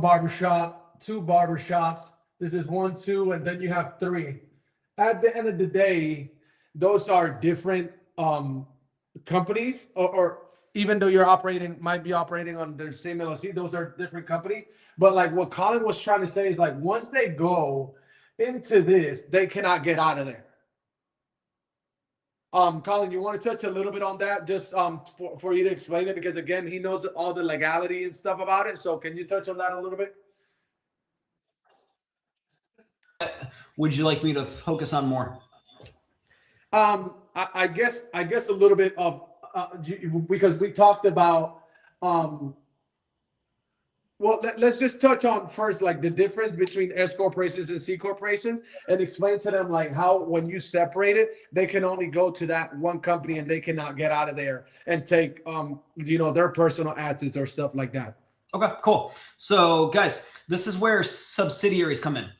barbershop, two barbershops. This is 1, 2, and then you have 3. At the end of the day, those are different companies, or even though might be operating on the same LLC, those are different companies. But like what Colin was trying to say is like once they go into this, they cannot get out of there. Colin, you want to touch a little bit on that, just for you to explain it, because again, he knows all the legality and stuff about it. So can you touch on that a little bit? Would you like me to focus on more? I guess a little bit of because we talked about well, let's just touch on first, like the difference between S corporations and C corporations, and explain to them like how when you separate it, they can only go to that one company and they cannot get out of there and take their personal assets or stuff like that. Okay, cool. So guys, this is where subsidiaries come in.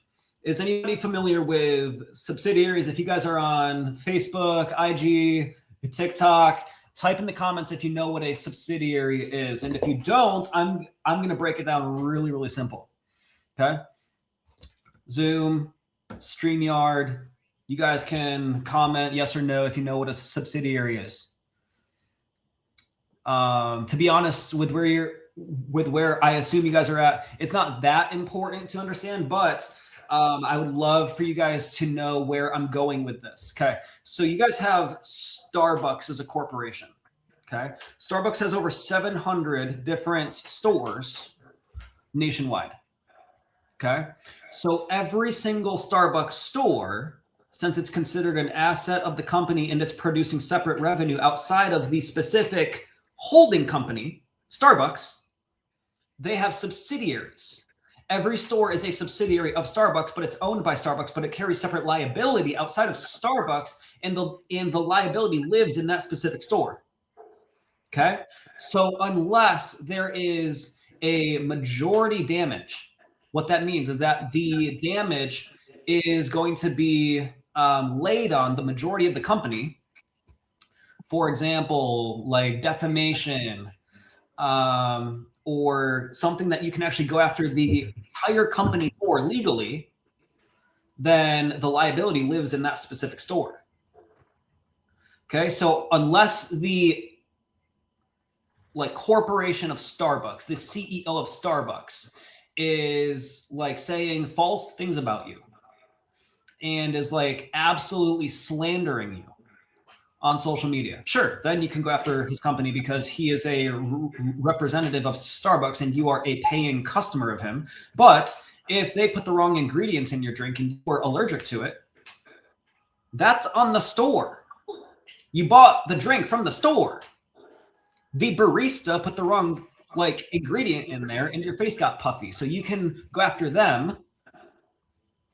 Is anybody familiar with subsidiaries? If you guys are on Facebook, IG, TikTok, type in the comments if you know what a subsidiary is. And if you don't, I'm going to break it down really, really simple. Okay. Zoom, StreamYard, you guys can comment yes or no if you know what a subsidiary is. To be honest, with where I assume you guys are at, it's not that important to understand, but I would love for you guys to know where I'm going with this. Okay. So you guys have Starbucks as a corporation. Okay. Starbucks has over 700 different stores nationwide. Okay. So every single Starbucks store, since it's considered an asset of the company and it's producing separate revenue outside of the specific holding company, Starbucks, they have subsidiaries. Every store is a subsidiary of Starbucks, but it's owned by Starbucks, but it carries separate liability outside of Starbucks, and the liability lives in that specific store. Okay? So unless there is a majority damage, what that means is that the damage is going to be laid on the majority of the company. For example, like defamation, or something that you can actually go after the entire company for legally, then the liability lives in that specific store. Okay, so unless the corporation of Starbucks, the CEO of Starbucks is like saying false things about you and is like absolutely slandering you on social media, sure, then you can go after his company because he is a representative of Starbucks and you are a paying customer of him. But if they put the wrong ingredients in your drink and you are allergic to it, that's on the store. You bought the drink from the store. The barista put the wrong ingredient in there and your face got puffy. So you can go after them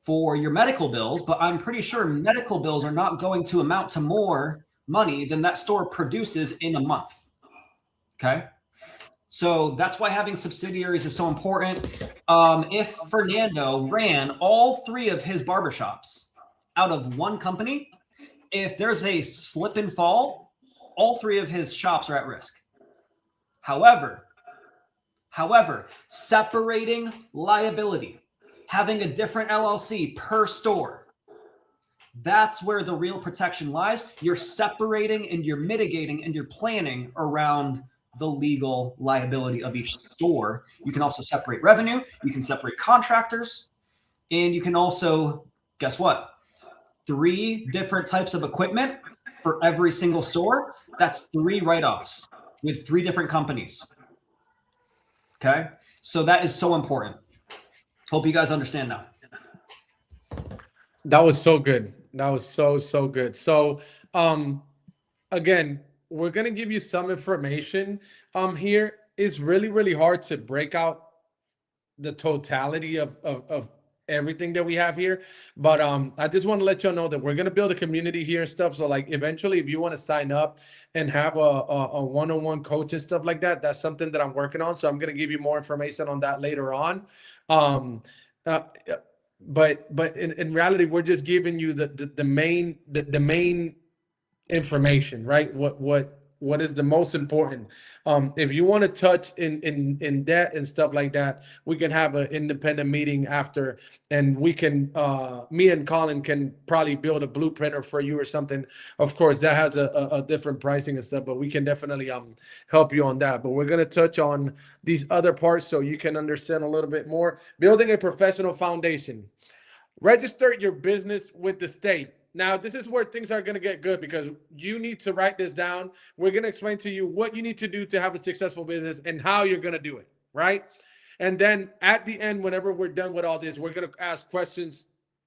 for your medical bills, but I'm pretty sure medical bills are not going to amount to more money than that store produces in a month. Okay. So that's why having subsidiaries is so important. If Fernando ran all 3 of his barbershops out of one company, if there's a slip and fall, all 3 of his shops are at risk. However, separating liability, having a different LLC per store, that's where the real protection lies. You're separating and you're mitigating and you're planning around the legal liability of each store. You can also separate revenue. You can separate contractors. And you can also, guess what? 3 different types of equipment for every single store. That's 3 write-offs with 3 different companies. Okay? So that is so important. Hope you guys understand now. That was so good. That was so good. So again, we're gonna give you some information here. It's really hard to break out the totality of everything that we have here, but I just want to let y'all know that we're gonna build a community here and stuff. So like eventually, if you want to sign up and have a one-on-one coach and stuff like that, that's something that I'm working on. So I'm gonna give you more information on that later on. But in reality, we're just giving you the main information, right? What is the most important? If you want to touch in debt and stuff like that, we can have an independent meeting after, and we can me and Colin can probably build a blueprinter for you or something. Of course, that has a different pricing and stuff, but we can definitely help you on that. But we're gonna touch on these other parts so you can understand a little bit more. Building a professional foundation. Register your business with the state. Now, this is where things are going to get good because you need to write this down. We're going to explain to you what you need to do to have a successful business and how you're going to do it, right? And then at the end, whenever we're done with all this, we're going to ask questions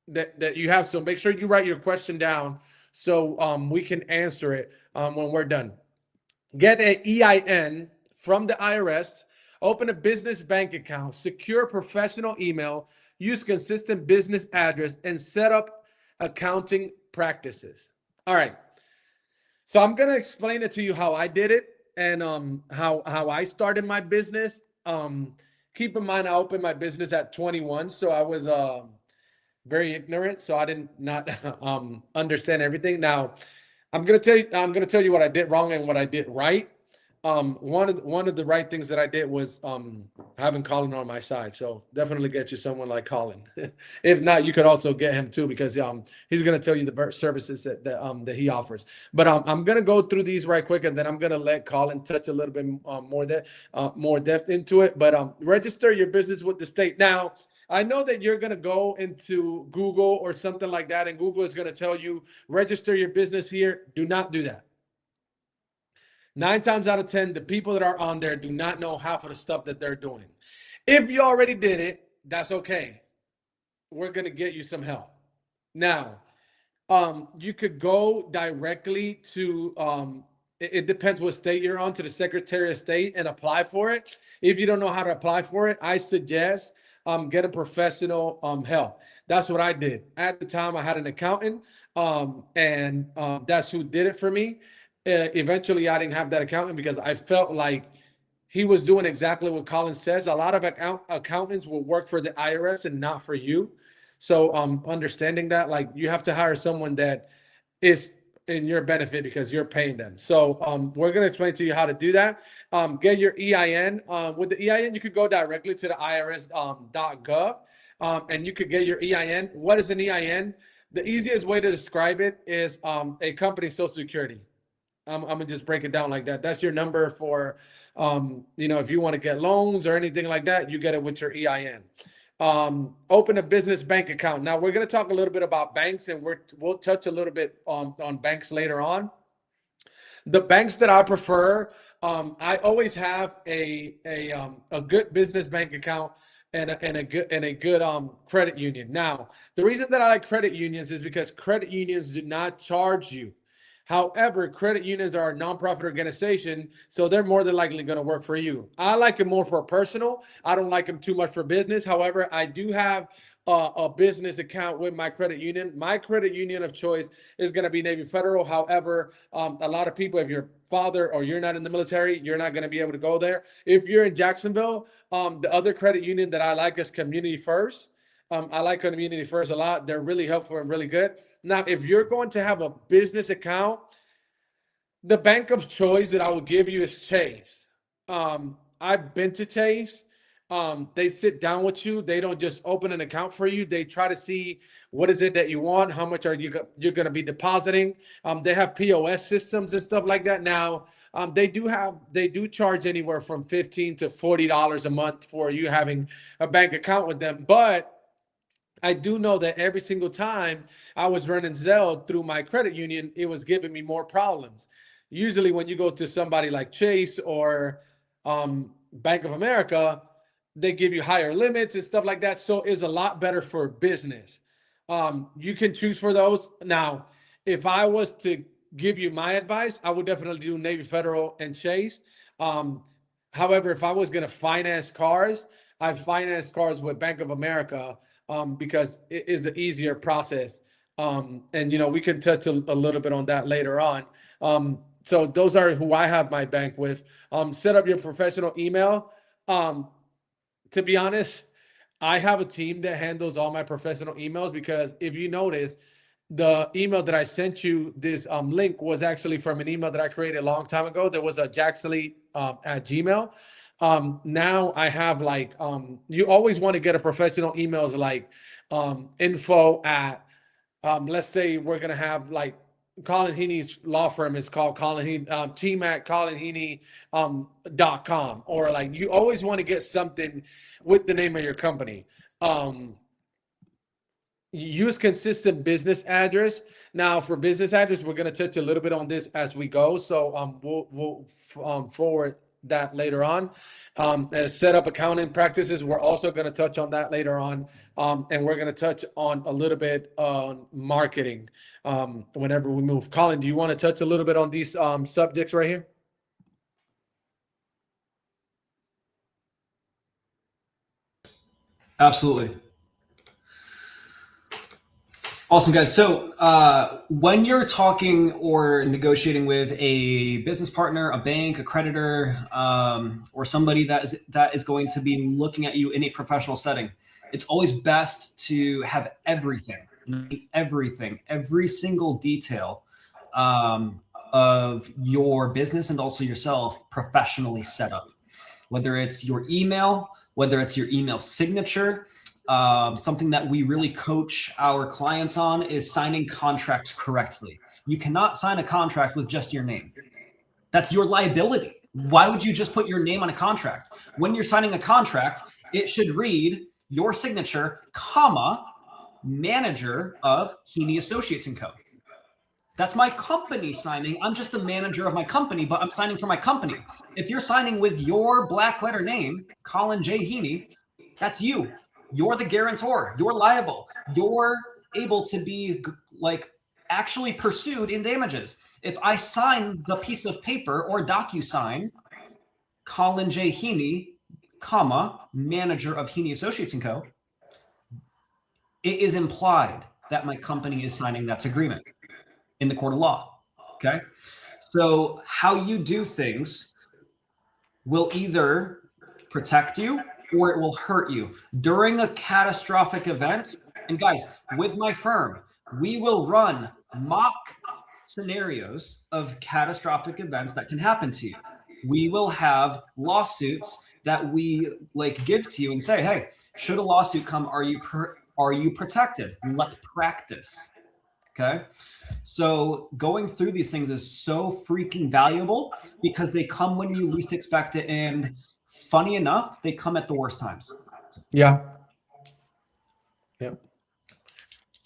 that you have. So make sure you write your question down so we can answer it when we're done. Get an EIN from the IRS, open a business bank account, secure professional email, use consistent business address, and set up accounting practices. All right. So I'm gonna explain it to you how I did it and how I started my business. Keep in mind I opened my business at 21, so I was very ignorant, so I didn't not understand everything. Now I'm gonna tell you what I did wrong and what I did right. One of the right things that I did was having Colin on my side. So definitely get you someone like Colin. If not, you could also get him too because he's gonna tell you the services that he offers. But I'm gonna go through these right quick, and then I'm gonna let Colin touch a little bit more depth into it. But register your business with the state now. I know that you're going to go into Google or something like that, and Google is going to tell you, register your business here. Do not do that. 9 times out of 10, the people that are on there do not know half of the stuff that they're doing. If you already did it, that's okay. We're going to get you some help. Now, you could go directly to, it depends what state you're on, to the Secretary of State and apply for it. If you don't know how to apply for it, I suggest get a professional help. That's what I did. At the time, I had an accountant, and that's who did it for me. Eventually, I didn't have that accountant because I felt like he was doing exactly what Colin says. A lot of accountants will work for the IRS and not for you. So understanding that, like, you have to hire someone that is in your benefit because you're paying them. So we're going to explain to you how to do that. Get your EIN. With the EIN, you could go directly to the IRS.gov and you could get your EIN. What is an EIN? The easiest way to describe it is a company social security. I'm going to just break it down like that. That's your number for, if you want to get loans or anything like that, you get it with your EIN. Open a business bank account. Now we're going to talk a little bit about banks, and we'll touch a little bit on banks later on. The banks that I prefer, I always have a good business bank account and a good credit union. Now, the reason that I like credit unions is because credit unions do not charge you. However, credit unions are a nonprofit organization, so they're more than likely going to work for you. I like them more for personal. I don't like them too much for business. However, I do have a business account with my credit union. My credit union of choice is going to be Navy Federal. However, a lot of people, if your father or you're not in the military, you're not going to be able to go there. If you're in Jacksonville, the other credit union that I like is Community First. I like Community First a lot. They're really helpful and really good. Now, if you're going to have a business account, the bank of choice that I will give you is Chase. I've been to Chase. They sit down with you. They don't just open an account for you. They try to see what is it that you want, how much are you're going to be depositing. They have POS systems and stuff like that. Now, they do charge anywhere from $15 to $40 a month for you having a bank account with them, but I do know that every single time I was running Zelle through my credit union, it was giving me more problems. Usually when you go to somebody like Chase or Bank of America, they give you higher limits and stuff like that. So it's a lot better for business. You can choose for those. Now, if I was to give you my advice, I would definitely do Navy Federal and Chase. However, if I was going to finance cars, I finance cars with Bank of America. Because it is an easier process. And, we can touch a little bit on that later on. So those are who I have my bank with. Set up your professional email. To be honest, I have a team that handles all my professional emails because if you notice, the email that I sent you, this link was actually from an email that I created a long time ago. There was a jacksley at Gmail. Now I have you always want to get a professional emails like info at, let's say we're going to have Colin Heaney's law firm is called Colin Heaney, team at colinheaney.com, or you always want to get something with the name of your company. use consistent business address. Now for business address, we're going to touch a little bit on this as we go. So we'll forward that later on. As set up accounting practices, we're also going to touch on that later on. And we're going to touch on a little bit on marketing whenever we move. Colin, do you want to touch a little bit on these subjects right here? Absolutely. Awesome, guys. So when you're talking or negotiating with a business partner, a bank, a creditor, or somebody that is going to be looking at you in a professional setting, it's always best to have everything, every single detail of your business and also yourself professionally set up. Whether it's your email, whether it's your email signature. Something that we really coach our clients on is signing contracts correctly. You cannot sign a contract with just your name. That's your liability. Why would you just put your name on a contract? When you're signing a contract, it should read your signature, comma, manager of Heaney Associates & Co. That's my company signing. I'm just the manager of my company, but I'm signing for my company. If you're signing with your black letter name, Colin J. Heaney, that's you. You're the guarantor. You're liable. You're able to be like actually pursued in damages. If I sign the piece of paper or DocuSign, Colin J. Heaney, comma, manager of Heaney Associates & Co., it is implied that my company is signing that agreement in the court of law. Okay. So how you do things will either protect you or it will hurt you during a catastrophic event. And guys, with my firm, we will run mock scenarios of catastrophic events that can happen to you. We will have lawsuits that we like give to you and say, hey, should a lawsuit come, are you protected? Let's practice. Okay. So going through these things is so freaking valuable because they come when you least expect it. And funny enough, they come at the worst times. Yeah. Yeah.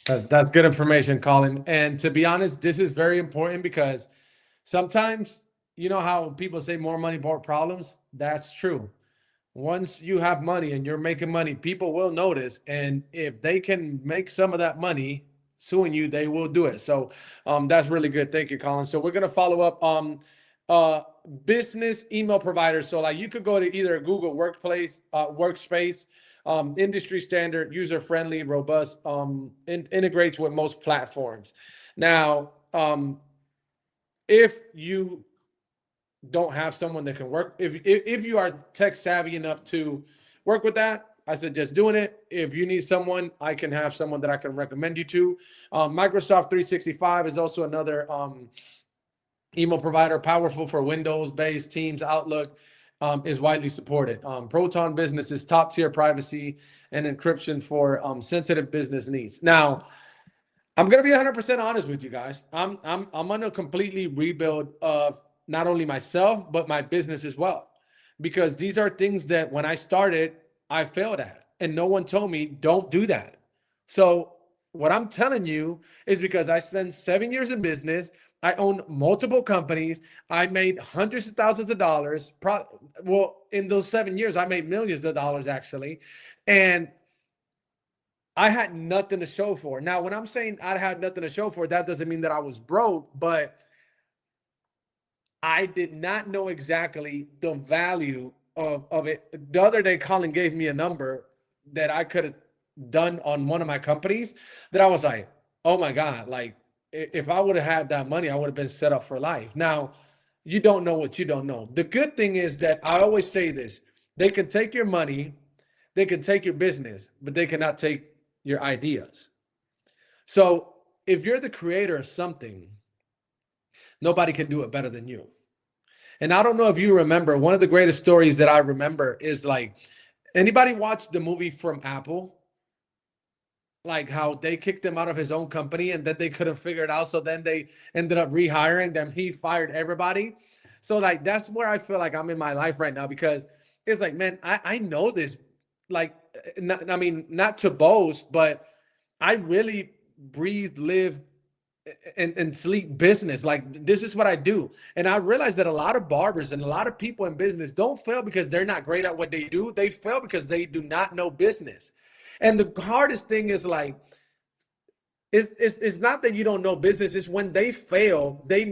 That's good information, Colin. And to be honest, this is very important because sometimes, you know how people say more money, more problems? That's true. Once you have money and you're making money, people will notice. And if they can make some of that money suing you, they will do it. So that's really good. Thank you, Colin. So we're going to follow up on business email providers. So like you could go to either Google Workplace, Workspace, industry standard, user friendly, robust, integrates with most platforms. Now, if you don't have someone that can work, if you are tech savvy enough to work with that, I suggest doing it. If you need someone, I can have someone that I can recommend you to. Microsoft 365 is also another email provider, powerful for Windows-based Teams, Outlook, is widely supported. Proton Business is top tier privacy and encryption for sensitive business needs. Now, I'm gonna be 100% honest with you guys. I'm on a completely rebuild of not only myself but my business as well, because these are things that when I started, I failed at, and no one told me don't do that. So what I'm telling you is because I spent 7 years in business. I own multiple companies. I made hundreds of thousands of dollars. Well, in those 7 years, I made millions of dollars actually. And I had nothing to show for. Now, when I'm saying I had nothing to show for, that doesn't mean that I was broke, but I did not know exactly the value of it. The other day, Colin gave me a number that I could have done on one of my companies that I was like, oh my God, like if I would have had that money, I would have been set up for life. Now, you don't know what you don't know. The good thing is that I always say this, they can take your money, they can take your business, but they cannot take your ideas. So if you're the creator of something, nobody can do it better than you. And I don't know if you remember, one of the greatest stories that I remember is like, anybody watched the movie From Apple? Like how they kicked him out of his own company and then they couldn't figure it out. So then they ended up rehiring them. He fired everybody. So like, that's where I feel like I'm in my life right now, because it's like, man, I know this, like, not, I mean, not to boast, but I really breathe, live, and sleep business. Like this is what I do. And I realize that a lot of barbers and a lot of people in business don't fail because they're not great at what they do. They fail because they do not know business. And the hardest thing is like, it's not that you don't know business. It's when they fail, they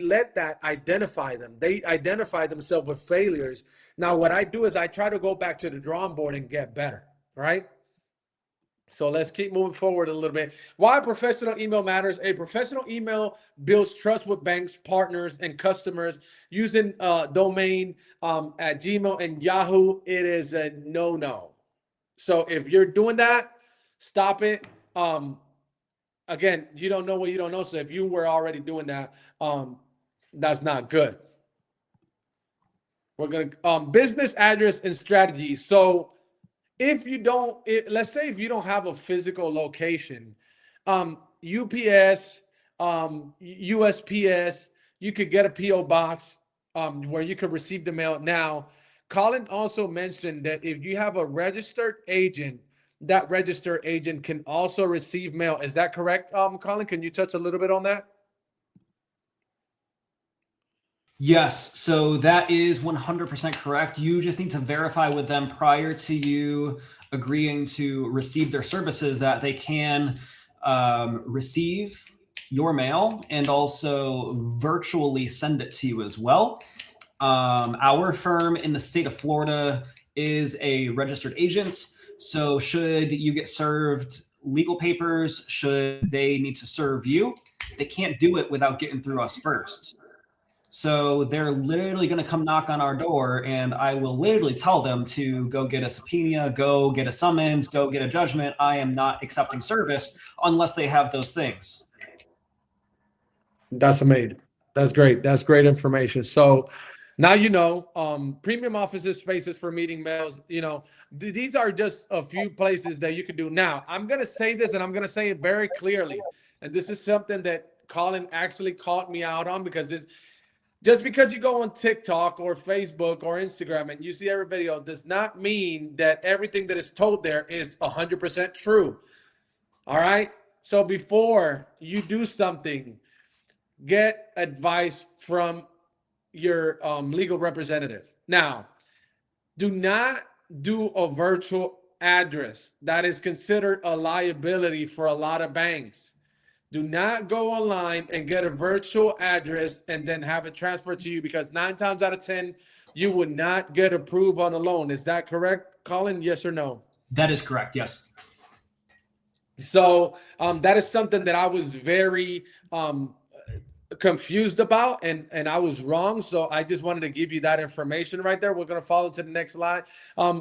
let that identify them. They identify themselves with failures. Now, what I do is I try to go back to the drawing board and get better, right? So let's keep moving forward a little bit. Why professional email matters. A professional email builds trust with banks, partners, and customers. Using domain at Gmail and Yahoo, it is a no-no. So if you're doing that, stop it. Again, you don't know what you don't know. So if you were already doing that, that's not good. We're gonna business address and strategy. So if you don't, let's say if you don't have a physical location, UPS, USPS, you could get a PO box where you could receive the mail. Now, Colin also mentioned that if you have a registered agent, that registered agent can also receive mail. Is that correct, Colin? Can you touch a little bit on that? Yes, so that is 100% correct. You just need to verify with them prior to you agreeing to receive their services that they can receive your mail and also virtually send it to you as well. Our firm in the state of Florida is a registered agent. So should you get served legal papers, should they need to serve you, they can't do it without getting through us first. So they're literally going to come knock on our door, and I will literally tell them to go get a subpoena, go get a summons, go get a judgment. I am not accepting service unless they have those things. That's amazing. That's great. That's great information. So now you know, premium offices, spaces for meeting mails. You know, these are just a few places that you can do. Now, I'm gonna say this, and I'm gonna say it very clearly. And this is something that Colin actually caught me out on, because it's just because you go on TikTok or Facebook or Instagram and you see every video does not mean that everything that is told there is 100% true. All right. So before you do something, get advice from your legal representative. Now, do not do a virtual address. That is considered a liability for a lot of banks. Do not go online and get a virtual address and then have it transferred to you, because 9 times out of 10, you would not get approved on a loan. Is that correct, Colin? Yes or no? That is correct. Yes. So that is something that I was very confused about, and I was wrong. So I just wanted to give you that information right there. We're going to follow to the next slide.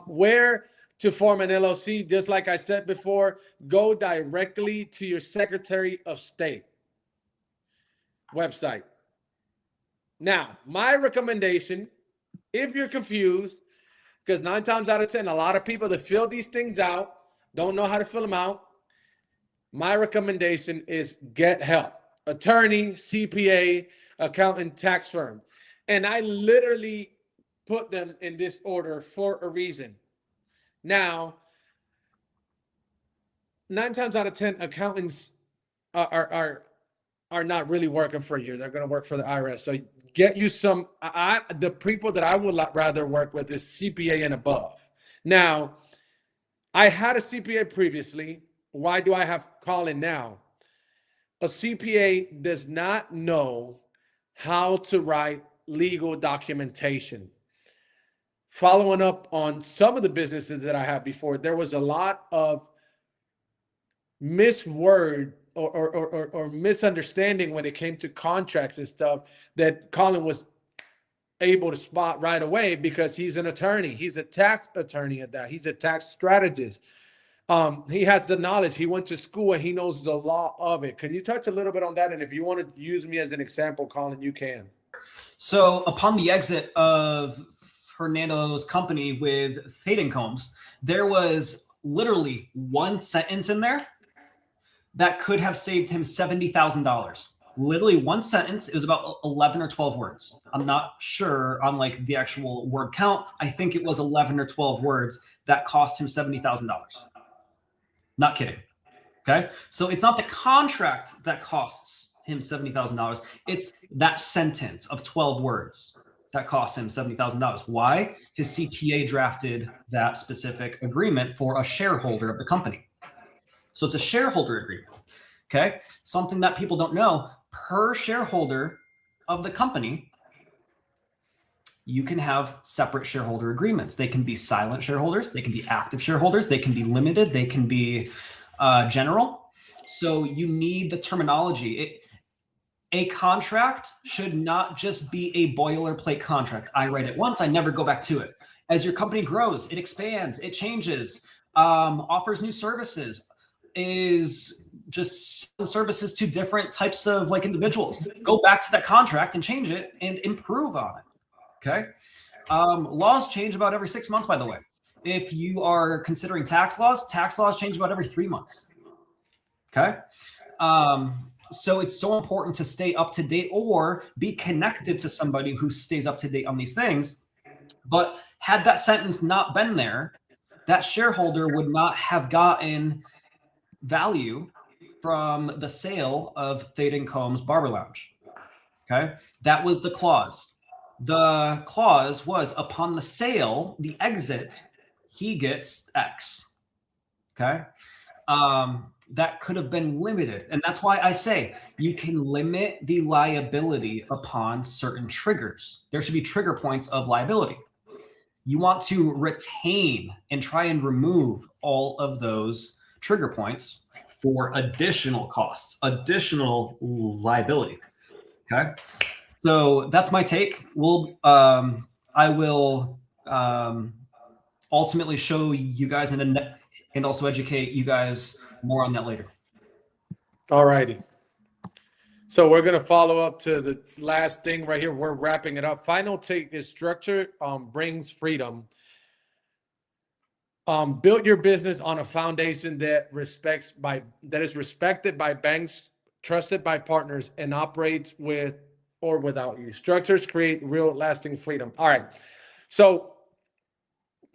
Where to form an LLC, just like I said before, go directly to your Secretary of State website. Now, my recommendation, if you're confused, because 9 times out of 10, a lot of people that fill these things out don't know how to fill them out. My recommendation is get help. Attorney, CPA, accountant, tax firm. And I literally put them in this order for a reason. Now, 9 times out of 10, accountants are not really working for you. They're going to work for the IRS. So get you some. The people that I would rather work with is CPA and above. Now, I had a CPA previously. Why do I have Colin now? A CPA does not know how to write legal documentation. Following up on some of the businesses that I had before, there was a lot of misword or misunderstanding when it came to contracts and stuff that Colin was able to spot right away, because he's an attorney. He's a tax attorney at that. He's a tax strategist. He has the knowledge. He went to school and he knows the law of it. Can you touch a little bit on that? And if you want to use me as an example, Colin, you can. So upon the exit of Fernando's company with Hayden Combs, there was literally one sentence in there that could have saved him $70,000. Literally one sentence. It was about 11 or 12 words. I'm not sure on like the actual word count. I think it was 11 or 12 words that cost him $70,000. Not kidding. Okay. So it's not the contract that costs him $70,000. It's that sentence of 12 words that costs him $70,000. Why? His CPA drafted that specific agreement for a shareholder of the company. So it's a shareholder agreement. Okay. Something that people don't know, per shareholder of the company, you can have separate shareholder agreements. They can be silent shareholders, they can be active shareholders, they can be limited, they can be general. So you need the terminology. A contract should not just be a boilerplate contract. I write it once, I never go back to it. As your company grows, it expands, it changes, offers new services, is just services to different types of like individuals. Go back to that contract and change it and improve on it. Okay. Laws change about every 6 months, by the way. If you are considering tax laws change about every 3 months. Okay. So it's so important to stay up to date or be connected to somebody who stays up to date on these things. But had that sentence not been there, that shareholder would not have gotten value from the sale of Fade & Combs Barber Lounge. Okay. That was the clause. The clause was upon the sale, the exit, he gets X. Okay. That could have been limited. And that's why I say you can limit the liability upon certain triggers. There should be trigger points of liability. You want to retain and try and remove all of those trigger points for additional costs, additional liability. Okay. So that's my take. I will ultimately show you guys and also educate you guys more on that later. All righty. So we're going to follow up to the last thing right here. We're wrapping it up. Final take is structure brings freedom. Build your business on a foundation that is respected by banks, trusted by partners, and operates with or without you. Structures create real lasting freedom. All right. So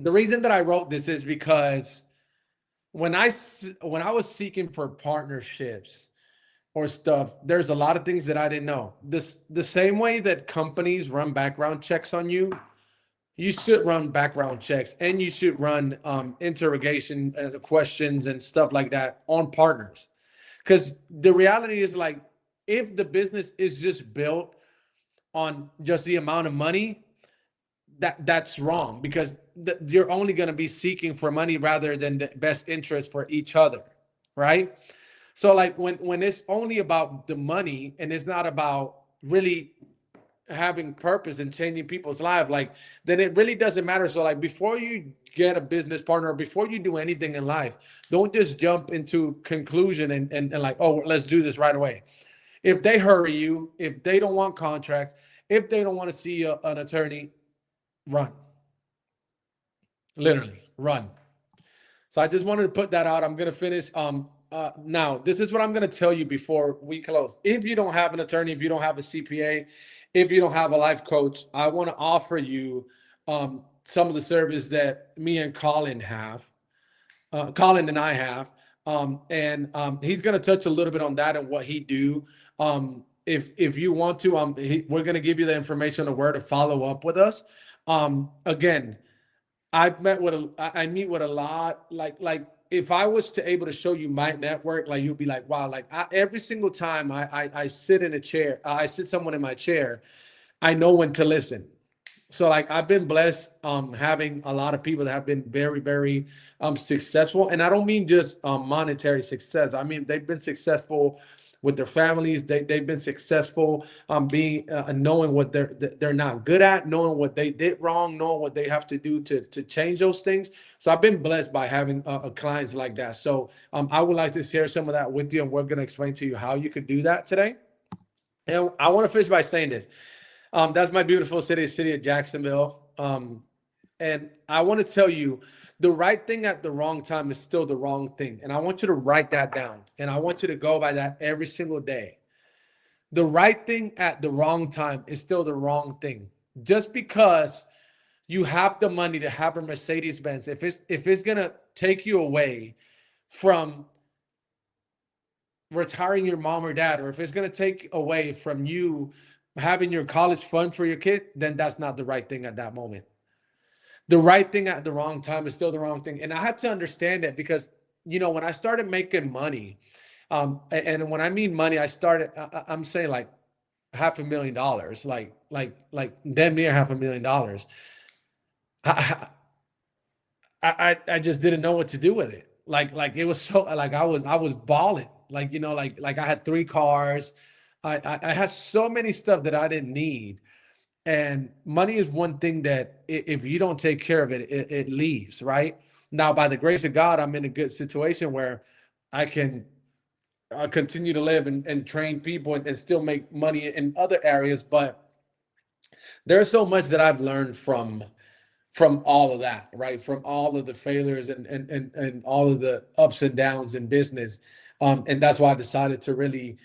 the reason that I wrote this is because when I was seeking for partnerships or stuff, there's a lot of things that I didn't know. The same way that companies run background checks on you, you should run background checks, and you should run interrogation questions and stuff like that on partners. Because the reality is, like, if the business is just built on just the amount of money, that's wrong, because you're only going to be seeking for money rather than the best interest for each other, right? So like when it's only about the money and it's not about really having purpose and changing people's lives, like, then it really doesn't matter. So like, before you get a business partner, or before you do anything in life, don't just jump into conclusion and like, oh, let's do this right away. If they hurry you, if they don't want contracts, if they don't want to see an attorney, run. Literally run. So I just wanted to put that out. I'm going to finish. Now, this is what I'm going to tell you before we close. If you don't have an attorney, if you don't have a CPA, if you don't have a life coach, I want to offer you some of the service that me and Colin have. Colin and I have. He's going to touch a little bit on that and what he do. If you want to, we're going to give you the information on where to follow up with us. Again, I meet with a lot, like if I was to able to show you my network, like, you'll be like, wow, like every single time I sit in a chair, I sit someone in my chair, I know when to listen. So like, I've been blessed having a lot of people that have been very, very successful. And I don't mean just monetary success. I mean, they've been successful with their families. They've been successful being knowing what they're not good at, knowing what they did wrong, knowing what they have to do to change those things. So I've been blessed by having clients like that. So I would like to share some of that with you, and we're going to explain to you how you could do that today. And I want to finish by saying this. That's my beautiful city of Jacksonville. And I want to tell you, the right thing at the wrong time is still the wrong thing. And I want you to write that down. And I want you to go by that every single day. The right thing at the wrong time is still the wrong thing. Just because you have the money to have a Mercedes-Benz, if it's going to take you away from retiring your mom or dad, or if it's going to take away from you having your college fund for your kid, then that's not the right thing at that moment. The right thing at the wrong time is still the wrong thing. And I had to understand it because, when I started making money, and when I mean money, I'm saying like $500,000, like damn near $500,000. I, I just didn't know what to do with it. Like it was so like I was balling. Like, like I had 3 cars. I had so many stuff that I didn't need. And money is one thing that if you don't take care of it, it leaves, right? Now, by the grace of God, I'm in a good situation where I can continue to live and train people and still make money in other areas. But there's so much that I've learned from all of that, right? From all of the failures and all of the ups and downs in business. And that's why I decided to really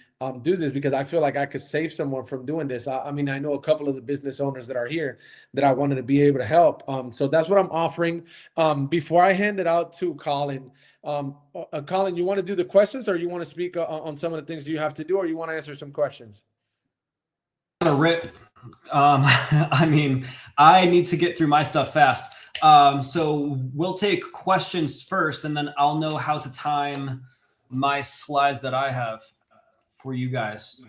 do this, because I feel like I could save someone from doing this. I mean, I know a couple of the business owners that are here that I wanted to be able to help. So that's what I'm offering. Before I hand it out to Colin, Colin, you want to do the questions, or you want to speak on some of the things you have to do, or you want to answer some questions? A rip. I mean, I need to get through my stuff fast. So we'll take questions first, and then I'll know how to time my slides that I have for you guys.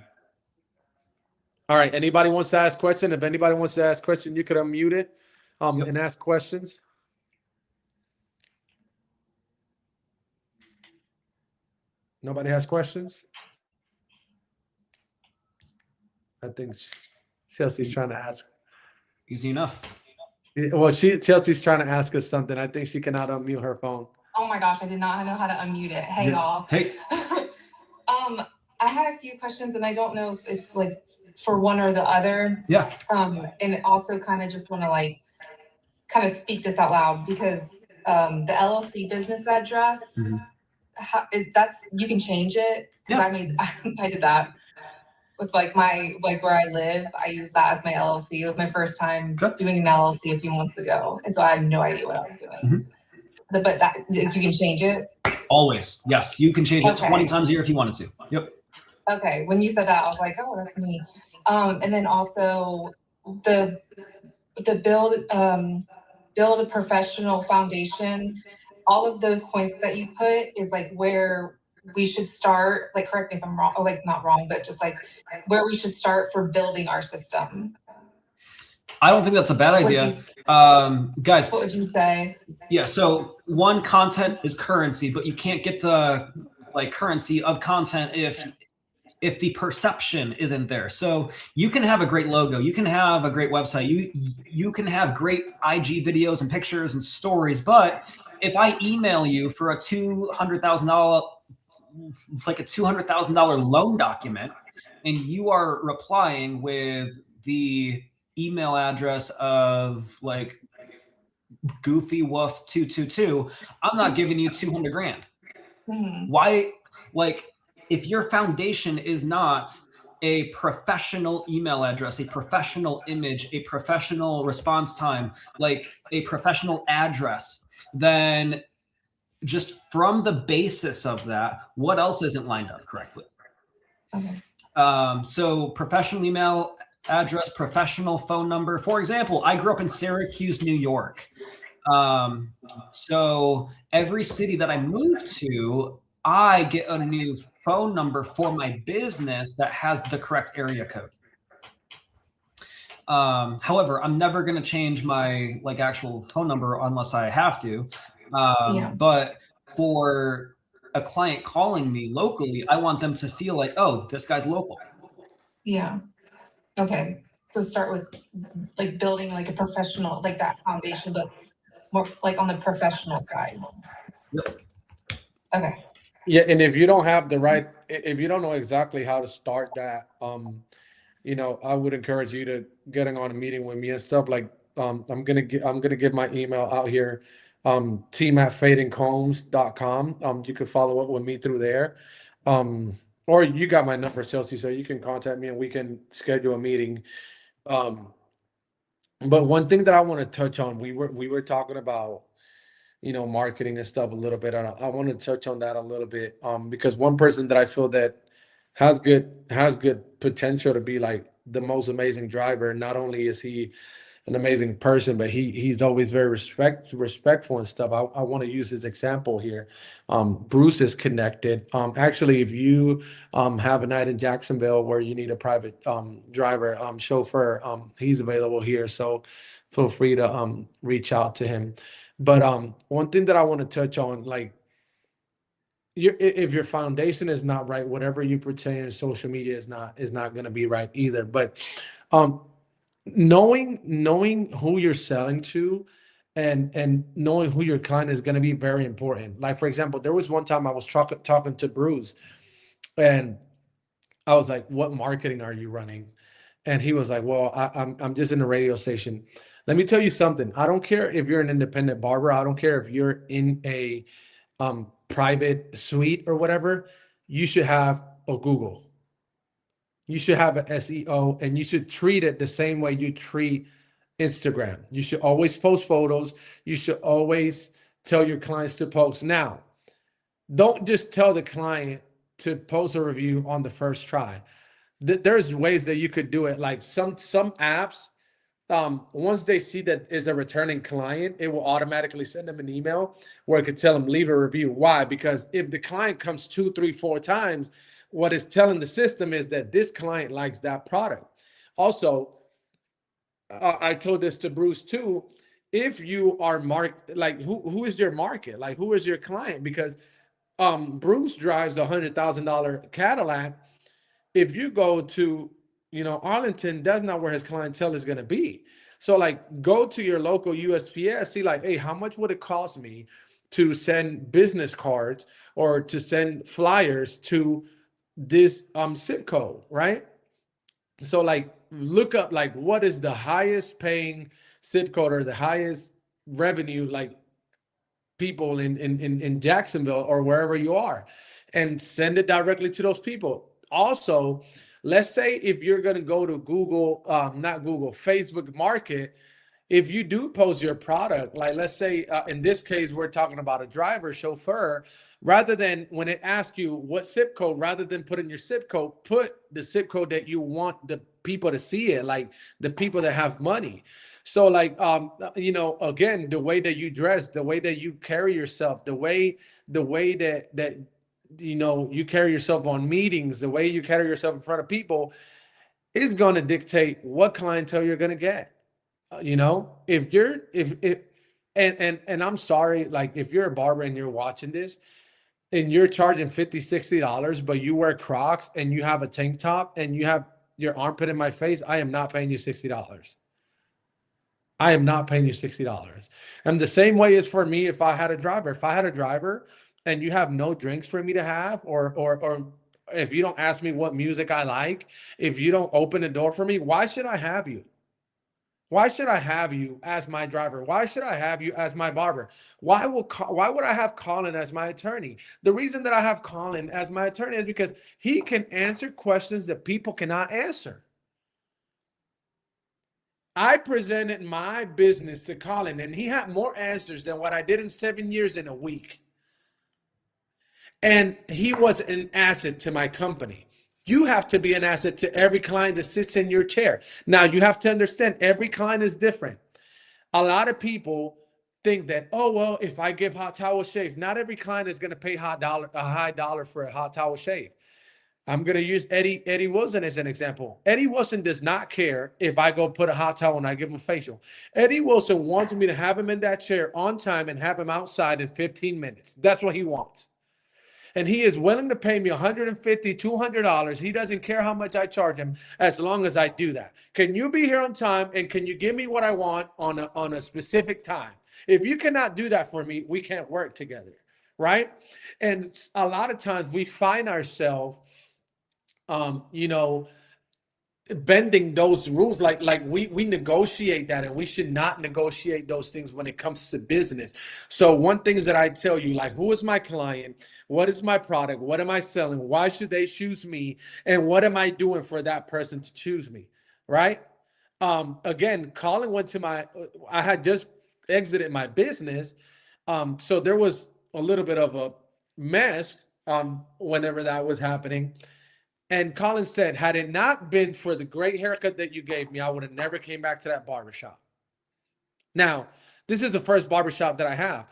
All right. Anybody wants to ask question? If anybody wants to ask question, you could unmute it Yep. and ask questions. Nobody has questions? I think Chelsea's trying to ask. Easy enough. Well, Chelsea's trying to ask us something. I think she cannot unmute her phone. Oh my gosh, I did not know how to unmute it. Hey, y'all. Hey. I had a few questions, and I don't know if it's like for one or the other. Yeah. And also kind of just want to like kind of speak this out loud, because the LLC business address, that's, you can change it. Because I did that with like where I live. I used that as my LLC. It was my first time doing an LLC a few months ago, and so I had no idea what I was doing. But that, if you can change it. Always. Yes, you can change it 20 times a year if you wanted to. Yep. Okay. When you said that, I was like, oh, that's me. And then also the build a professional foundation. All of those points that you put is like where we should start. Like, correct me if I'm wrong, or like not wrong, but just like where we should start for building our system. I don't think that's a bad idea. Guys, what would you say? Yeah, so one, content is currency, but you can't get the currency of content if the perception isn't there. So you can have a great logo, you can have a great website, you can have great IG videos and pictures and stories, but if I email you for a $200,000 loan document, and you are replying with the email address of like Goofy Wolf 222, I'm not giving you 200 grand. Why? Like, if your foundation is not a professional email address, a professional image, a professional response time, like a professional address, then just from the basis of that, what else isn't lined up correctly? So professional email address, professional phone number. For example, I grew up in Syracuse, New York. So every city that I move to, I get a new phone number for my business that has the correct area code. However, I'm never going to change my actual phone number unless I have to. But for a client calling me locally, I want them to feel like, oh, this guy's local. Yeah. Okay. So start with like building like a professional, like that foundation, but more like on the professional side. Yep. Okay. Yeah, and if you don't have the right, if you don't know exactly how to start that, I would encourage you to getting on a meeting with me and stuff. Like, I'm gonna give my email out here, team@fadingcombs.com. You can follow up with me through there, or you got my number, Chelsea, so you can contact me and we can schedule a meeting. But one thing that I want to touch on, we were talking about marketing and stuff a little bit. And I want to touch on that a little bit, because one person that I feel that has good potential to be like the most amazing driver. Not only is he an amazing person, but he's always very respectful and stuff. I want to use his example here. Bruce is connected. Actually, if you have a night in Jacksonville where you need a private driver, chauffeur, he's available here. So feel free to reach out to him. But one thing that I want to touch on, like, if your foundation is not right, whatever you pretend in social media is not going to be right either. But um, knowing who you're selling to, and knowing who your client is going to be very important. Like, for example, there was one time I was talking to Bruce, and I was like, "What marketing are you running?" And he was like, "Well, I'm just in a radio station." Let me tell you something. I don't care if you're an independent barber. I don't care if you're in a private suite or whatever. You should have a Google. You should have an SEO, and you should treat it the same way you treat Instagram. You should always post photos. You should always tell your clients to post. Now, don't just tell the client to post a review on the first try. There's ways that you could do it. Like some apps, once they see that is a returning client, it will automatically send them an email where it could tell them leave a review. Why? Because if the client comes 2, 3, 4 times, what it's telling the system is that this client likes that product. Also, I told this to Bruce too. If you are like who is your market? Like, who is your client? Because Bruce drives $100,000 Cadillac. If you go to Arlington, that's not where his clientele is going to be. So, like, go to your local USPS, see like, hey, how much would it cost me to send business cards or to send flyers to this zip code, right? So, like, look up like what is the highest paying zip code or the highest revenue, like, people in Jacksonville or wherever you are, and send it directly to those people. Also, let's say if you're going to go to Google, not Google, Facebook Market, if you do post your product, like, let's say in this case, we're talking about a driver, chauffeur, rather than when it asks you what zip code, rather than put in your zip code, put the zip code that you want the people to see it, like the people that have money. So, like, again, the way that you dress, the way that you carry yourself, the way that you carry yourself on meetings, the way you carry yourself in front of people is going to dictate what clientele you're going to get. If you're if and I'm sorry, like, if you're a barber and you're watching this and you're charging $50, $60, but you wear Crocs and you have a tank top and you have your armpit in my face, I am not paying you $60. I am not paying you $60. And the same way is for me if I had a driver. If I had a driver and you have no drinks for me to have, or if you don't ask me what music I like, if you don't open the door for me, why should I have you? Why should I have you as my driver? Why should I have you as my barber? Why would I have Colin as my attorney? The reason that I have Colin as my attorney is because he can answer questions that people cannot answer. I presented my business to Colin, and he had more answers than what I did in 7 years in a week. And he was an asset to my company. You have to be an asset to every client that sits in your chair. Now, you have to understand every client is different. A lot of people think that, oh, well, if I give hot towel shave, not every client is going to pay a high dollar for a hot towel shave. I'm going to use Eddie Wilson as an example. Eddie Wilson does not care if I go put a hot towel and I give him a facial. Eddie Wilson wants me to have him in that chair on time and have him outside in 15 minutes. That's what he wants. And he is willing to pay me $150, $200. He doesn't care how much I charge him as long as I do that. Can you be here on time, and can you give me what I want on a specific time? If you cannot do that for me, we can't work together, right? And a lot of times we find ourselves, bending those rules, like we negotiate that, and we should not negotiate those things when it comes to business. So one thing is that I tell you, like, who is my client? What is my product? What am I selling? Why should they choose me? And what am I doing for that person to choose me? Right? Again, Colin went to I had just exited my business. So there was a little bit of a mess whenever that was happening. And Colin said, had it not been for the great haircut that you gave me, I would have never came back to that barbershop. Now, this is the first barbershop that I have.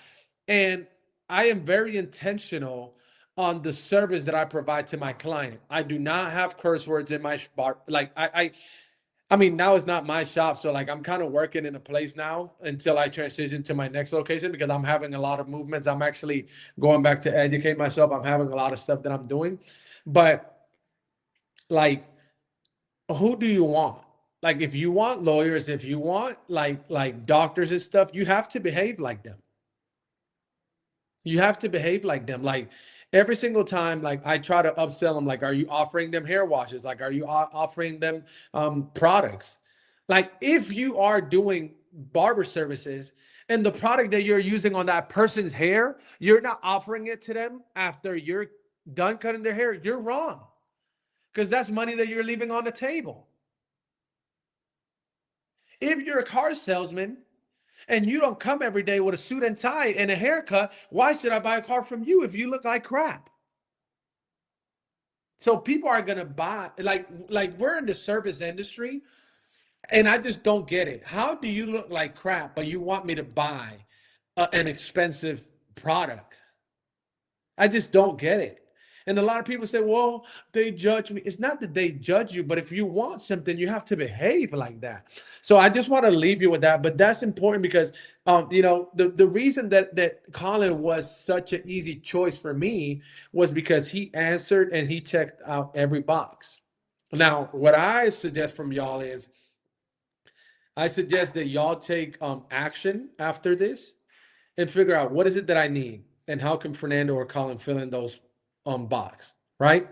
And I am very intentional on the service that I provide to my client. I do not have curse words in my bar. Like I mean, now it's not my shop. So like I'm kind of working in a place now until I transition to my next location because I'm having a lot of movements. I'm actually going back to educate myself. I'm having a lot of stuff that I'm doing. But like, who do you want? Like if you want lawyers, if you want like doctors and stuff, you have to behave like them. You have to behave like them. Like every single time, like I try to upsell them, like, are you offering them hair washes? Like, are you offering them products? Like if you are doing barber services and the product that you're using on that person's hair, you're not offering it to them after you're done cutting their hair, you're wrong. Because that's money that you're leaving on the table. If you're a car salesman and you don't come every day with a suit and tie and a haircut, why should I buy a car from you if you look like crap? So people are gonna buy, like we're in the service industry, and I just don't get it. How do you look like crap, but you want me to buy an expensive product? I just don't get it. And a lot of people say, well, they judge me. It's not that they judge you, but if you want something, you have to behave like that. So I just want to leave you with that. But that's important because, you know, the reason that Colin was such an easy choice for me was because he answered and he checked out every box. Now, what I suggest from y'all is I suggest that y'all take action after this and figure out what is it that I need and how can Fernando or Colin fill in those box, right?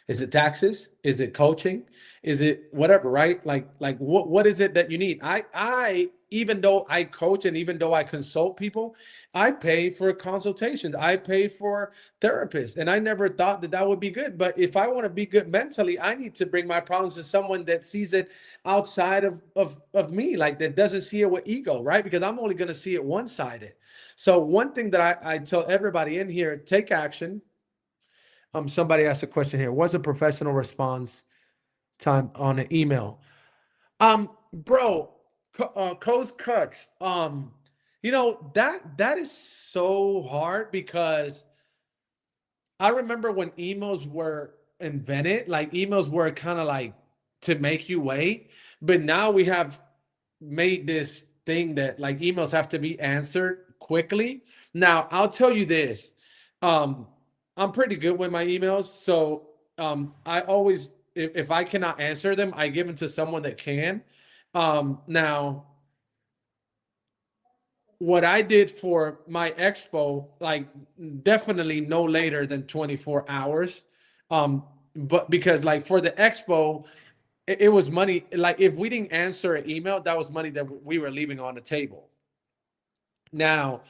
Is it taxes? Is it coaching? Is it whatever, right? Like what is it that you need? I even though I coach and even though I consult people, I pay for consultations. I pay for therapists, and I never thought that that would be good. But if I want to be good mentally, I need to bring my problems to someone that sees it outside of me, like that doesn't see it with ego, right? Because I'm only going to see it one-sided. So one thing that I tell everybody in here, take action. Somebody asked a question here. What's a professional response time on an email? Bro, Coast Cuts. You know, that is so hard because I remember when emails were invented, like emails were kind of like to make you wait, but now we have made this thing that like emails have to be answered quickly. Now, I'll tell you this. I'm pretty good with my emails. So I always, if I cannot answer them, I give them to someone that can. Now, what I did for my expo, like definitely no later than 24 hours. But because like for the expo, it was money. Like if we didn't answer an email, that was money that we were leaving on the table. Now,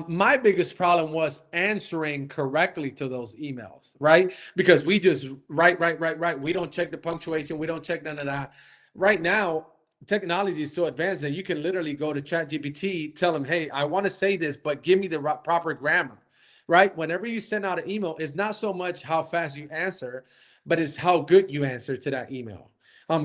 my biggest problem was answering correctly to those emails, right? Because we just write. We don't check the punctuation. We don't check none of that. Right now, technology is so advanced that you can literally go to ChatGPT, tell them, hey, I want to say this, but give me the proper grammar, right? Whenever you send out an email, it's not so much how fast you answer, but it's how good you answer to that email.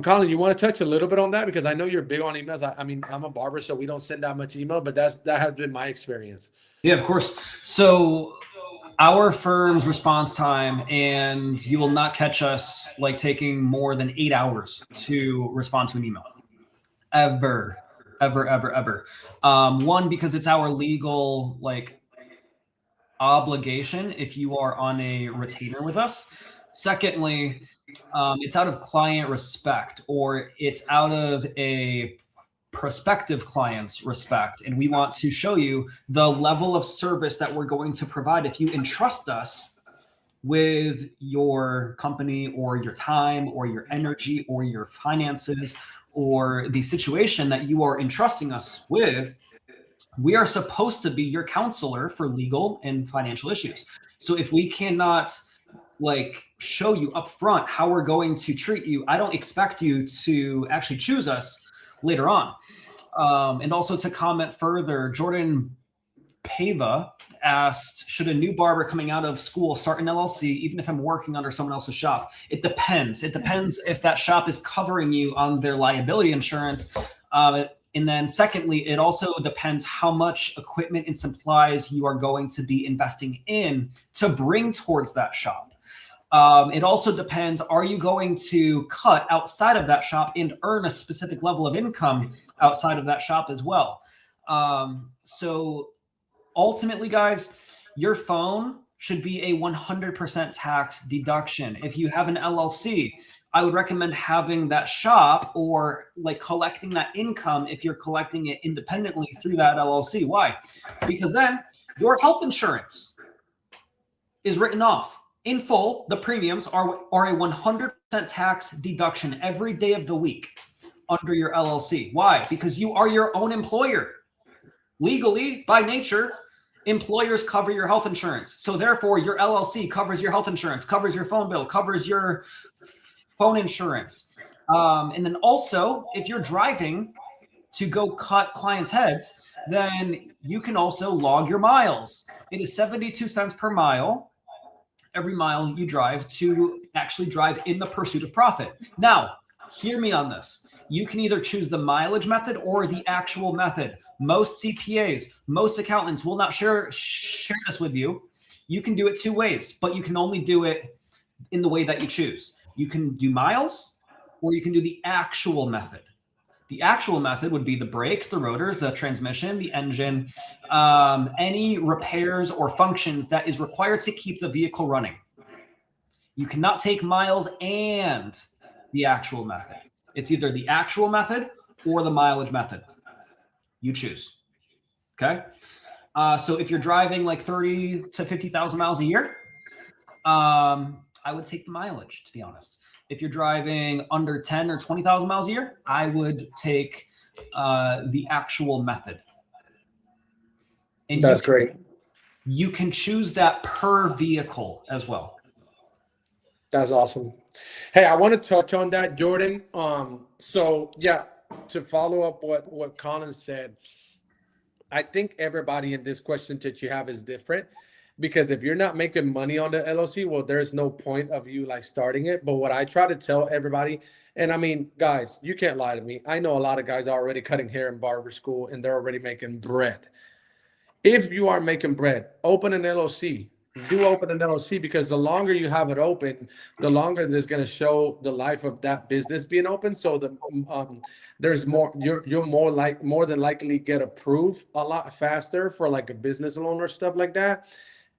Colin, you want to touch a little bit on that? Because I know you're big on emails. I mean, I'm a barber, so we don't send that much email, but that has been my experience. Yeah, of course. So our firm's response time, and you will not catch us like taking more than 8 hours to respond to an email. Ever. One, because it's our legal like obligation if you are on a retainer with us. Secondly, it's out of client respect, or it's out of a prospective client's respect. And we want to show you the level of service that we're going to provide if you entrust us with your company or your time or your energy or your finances or the situation that you are entrusting us with. We are supposed to be your counselor for legal and financial issues. So if we cannot like show you up front how we're going to treat you, I don't expect you to actually choose us later on. And also to comment further, Jordan Pava asked, should a new barber coming out of school start an LLC even if I'm working under someone else's shop? It depends. It depends if that shop is covering you on their liability insurance. And then secondly, it also depends how much equipment and supplies you are going to be investing in to bring towards that shop. It also depends, are you going to cut outside of that shop and earn a specific level of income outside of that shop as well? So ultimately, guys, your phone should be a 100% tax deduction. If you have an LLC, I would recommend having that shop or like collecting that income if you're collecting it independently through that LLC. Why? Because then your health insurance is written off in full. The premiums are a 100% tax deduction every day of the week under your LLC. Why? Because you are your own employer. Legally, by nature, employers cover your health insurance. So therefore, your LLC covers your health insurance, covers your phone bill, covers your phone insurance. And then also, if you're driving to go cut clients' heads, then you can also log your miles. It is 72 cents per mile, every mile you drive, to actually drive in the pursuit of profit. Now, hear me on this. You can either choose the mileage method or the actual method. Most CPAs, most accountants will not share this with you. You can do it two ways, but you can only do it in the way that you choose. You can do miles, or you can do the actual method. The actual method would be the brakes, the rotors, the transmission, the engine, any repairs or functions that is required to keep the vehicle running. You cannot take miles and the actual method. It's either the actual method or the mileage method. You choose. Okay. So if you're driving like 30 to 50,000 miles a year, I would take the mileage, to be honest. If you're driving under 10 or 20,000 miles a year, I would take the actual method. And That's great. You can choose that per vehicle as well. That's awesome. Hey, I want to touch on that, Jordan. So yeah, to follow up what Colin said, I think everybody in this question that you have is different, because if you're not making money on the LLC, well, there's no point of you like starting it. But what I try to tell everybody, and I mean, guys, you can't lie to me. I know a lot of guys are already cutting hair in barber school and they're already making bread. If you are making bread, open an LLC. Do open an LLC, because the longer you have it open, the longer there's going to show the life of that business being open. So there's more, you're more than likely get approved a lot faster for like a business loan or stuff like that.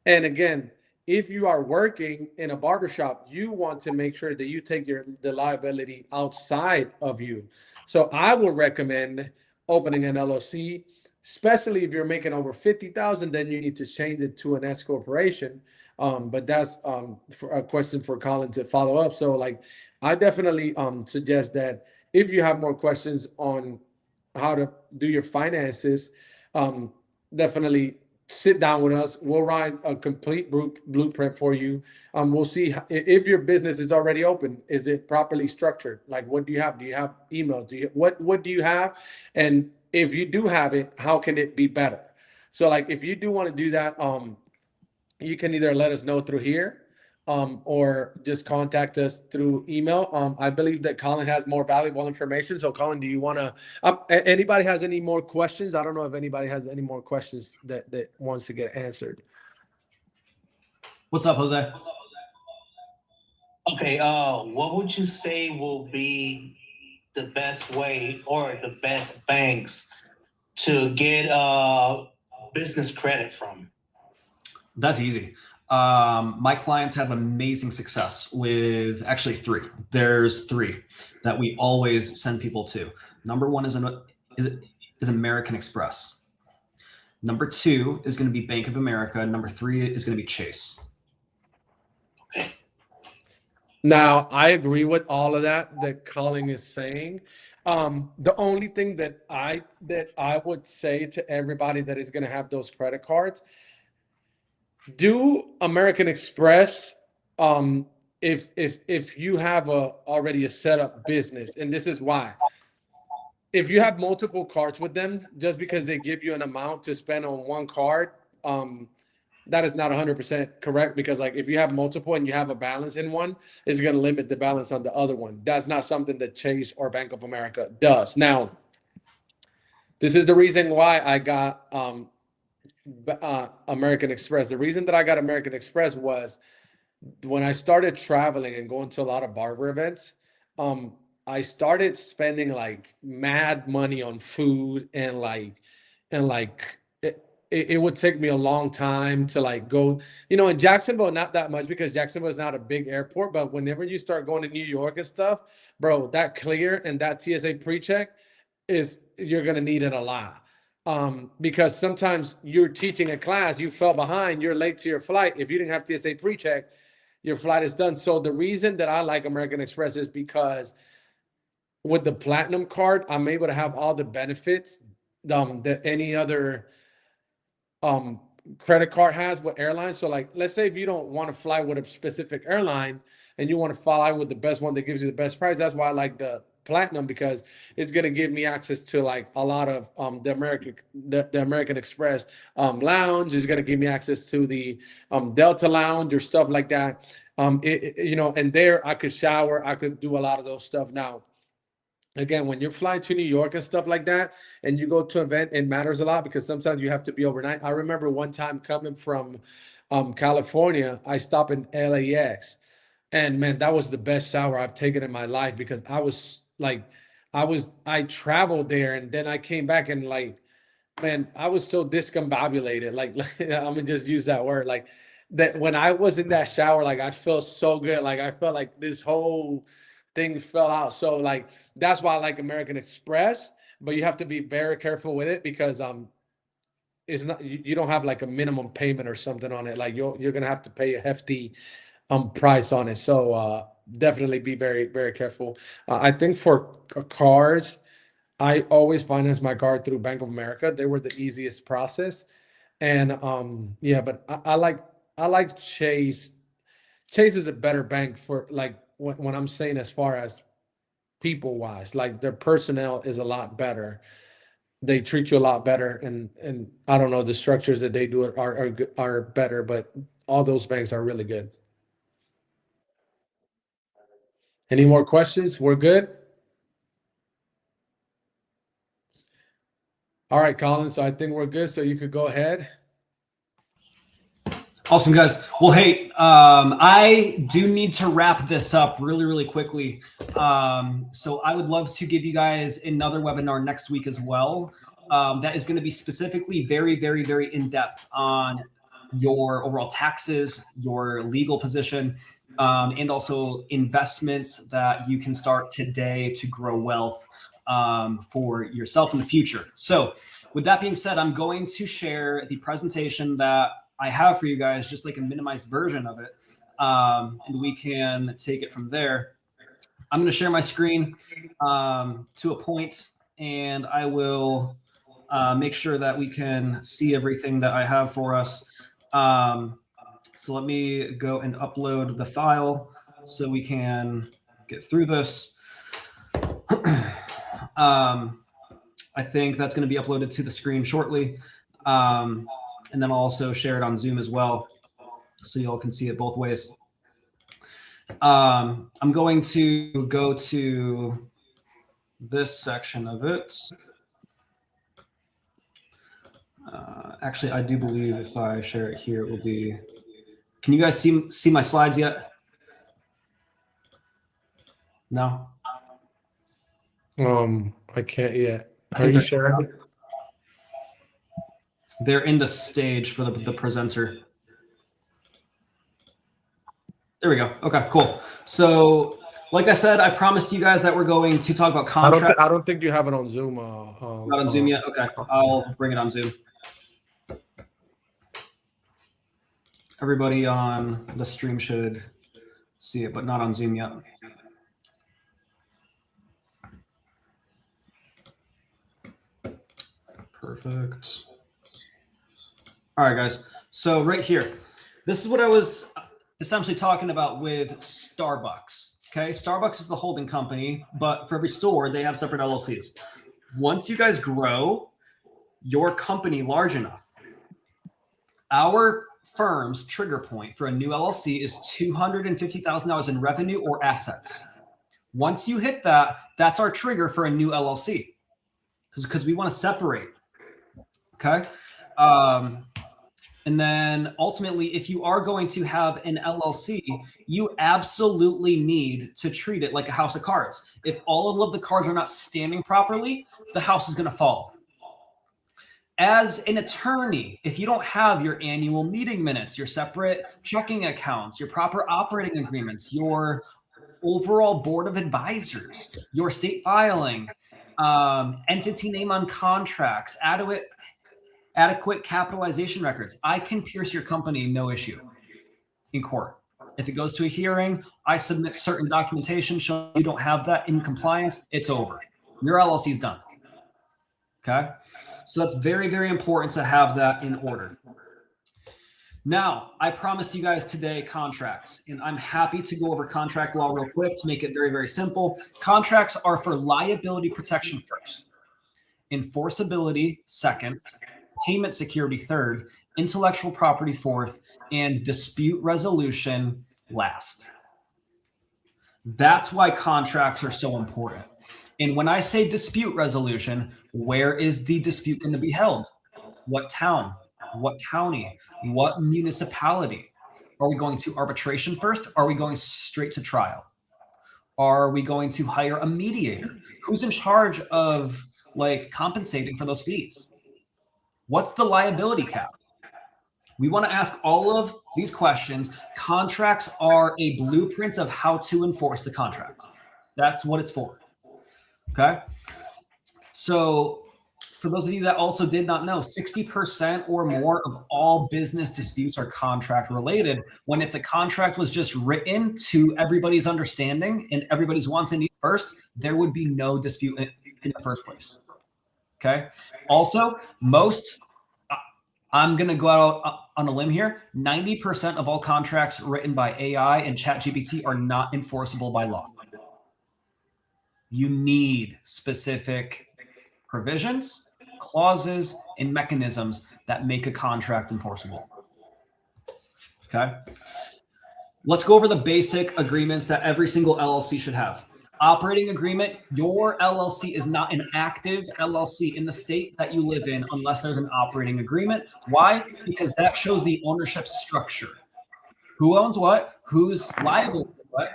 And again, if you are working in a barbershop, you want to make sure that you take the liability outside of you. So I would recommend opening an LLC. Especially if you're making over 50,000, then you need to change it to an S corporation. But that's for a question for Colin to follow up. So like, I definitely suggest that if you have more questions on how to do your finances, definitely sit down with us. We'll write a complete blueprint for you. We'll see if your business is already open. Is it properly structured? Like, what do you have? Do you have email? What do you have? And if you do have it, how can it be better? So like, if you do want to do that, you can either let us know through here, or just contact us through email. I believe that Colin has more valuable information. So Colin, do you want to, anybody has any more questions? I don't know if anybody has any more questions that wants to get answered. What's up, Jose? Okay. What would you say will be the best way or the best banks to get business credit from? That's easy. My clients have amazing success with actually three. There's three that we always send people to. Number one is American Express. Number two is going to be Bank of America. Number three is going to be Chase. Okay. Now, I agree with all of that Colin is saying. The only thing that I would say to everybody that is going to have those credit cards, do American Express if you have already a set up business, and this is why. if you have multiple cards with them, just because they give you an amount to spend on one card, that is not 100% correct, because like if you have multiple and you have a balance in one, it's going to limit the balance on the other one. That's not something that Chase or Bank of America does. Now, this is the reason why I got American Express. The reason that I got American Express was when I started traveling and going to a lot of barber events, I started spending like mad money on food and it would take me a long time to like go, in Jacksonville, not that much because Jacksonville is not a big airport, but whenever you start going to New York and stuff, bro, that clear and that TSA pre-check you're going to need it a lot. Because sometimes you're teaching a class, you fell behind, you're late to your flight. If you didn't have TSA pre-check, your flight is done. So the reason that I like American Express is because with the Platinum card, I'm able to have all the benefits that any other credit card has with airlines. So like, let's say if you don't want to fly with a specific airline and you want to fly with the best one that gives you the best price, that's why I like the Platinum, because it's going to give me access to like a lot of the American Express lounge. Is going to give me access to the Delta lounge or stuff like that. And there I could shower, I could do a lot of those stuff. Now, again, when you're flying to New York and stuff like that, and you go to an event, it matters a lot because sometimes you have to be overnight. I remember one time coming from California, I stopped in LAX, and man, that was the best shower I've taken in my life, because I traveled there and then I came back and like, man, I was so discombobulated. Like I'm gonna just use that word. Like that when I was in that shower, like I felt so good. Like I felt like this whole thing fell out. So like that's why I like American Express, but you have to be very careful with it because it's not, you don't have like a minimum payment or something on it. Like you're gonna have to pay a hefty price on it. So definitely be very, very careful. I think for cars, I always finance my car through Bank of America. They were the easiest process. And yeah, but I like Chase. Chase is a better bank for like when I'm saying as far as people wise, like their personnel is a lot better. They treat you a lot better, and I don't know, the structures that they do are better, but all those banks are really good. Any more questions? We're good. All right, Colin. So I think we're good. So you could go ahead. Awesome, guys. Well, hey, I do need to wrap this up really, really quickly. So I would love to give you guys another webinar next week as well. That is going to be specifically very, very, very in-depth on your overall taxes, your legal position, and also investments that you can start today to grow wealth for yourself in the future. So with that being said, I'm going to share the presentation that I have for you guys, just like a minimized version of it. And we can take it from there. I'm going to share my screen to a point, and I will make sure that we can see everything that I have for us. So let me go and upload the file so we can get through this. I think that's going to be uploaded to the screen shortly. And then I'll also share it on Zoom as well, so you all can see it both ways. I'm going to go to this section of it. Actually, I do believe if I share it here, it will be. Can you guys see my slides yet? No. I can't yet. Are you sharing? They're in the stage for the presenter. There we go. Okay, cool. So, like I said, I promised you guys that we're going to talk about contract. I don't think you have it on Zoom. Not on Zoom yet? Okay, I'll bring it on Zoom. Everybody on the stream should see it, but not on Zoom yet. Perfect. All right, guys. So right here, this is what I was essentially talking about with Starbucks. Okay, Starbucks is the holding company, but for every store, they have separate LLCs. Once you guys grow your company large enough, our firm's trigger point for a new LLC is $250,000 in revenue or assets. Once you hit that, that's our trigger for a new LLC, because we want to separate. Okay. And then ultimately, if you are going to have an LLC, you absolutely need to treat it like a house of cards. If all of the cards are not standing properly, the house is going to fall. As an attorney, if you don't have your annual meeting minutes, your separate checking accounts, your proper operating agreements, your overall board of advisors, your state filing, entity name on contracts, adequate capitalization records, I can pierce your company, no issue, in court. If it goes to a hearing, I submit certain documentation showing you don't have that in compliance, it's over. Your LLC is done. Okay? So that's very, very important to have that in order. Now, I promised you guys today contracts, and I'm happy to go over contract law real quick to make it very, very simple. Contracts are for liability protection first, enforceability second, payment security third, intellectual property fourth, and dispute resolution last. That's why contracts are so important. And when I say dispute resolution, where is the dispute going to be held? What town? What county? What municipality? Are we going to arbitration first? Are we going straight to trial? Are we going to hire a mediator? Who's in charge of compensating for those fees? What's the liability cap? We want to ask all of these questions. Contracts are a blueprint of how to enforce the contract. That's what it's for. Okay. So for those of you that also did not know, 60% or more of all business disputes are contract related, when if the contract was just written to everybody's understanding and everybody's wants and needs first, there would be no dispute in the first place. Okay. Also, I'm going to go out on a limb here. 90% of all contracts written by AI and ChatGPT are not enforceable by law. You need specific provisions, clauses, and mechanisms that make a contract enforceable. Okay. Let's go over the basic agreements that every single LLC should have. Operating agreement. Your LLC is not an active LLC in the state that you live in unless there's an operating agreement. Why? Because that shows the ownership structure. Who owns what? Who's liable for what?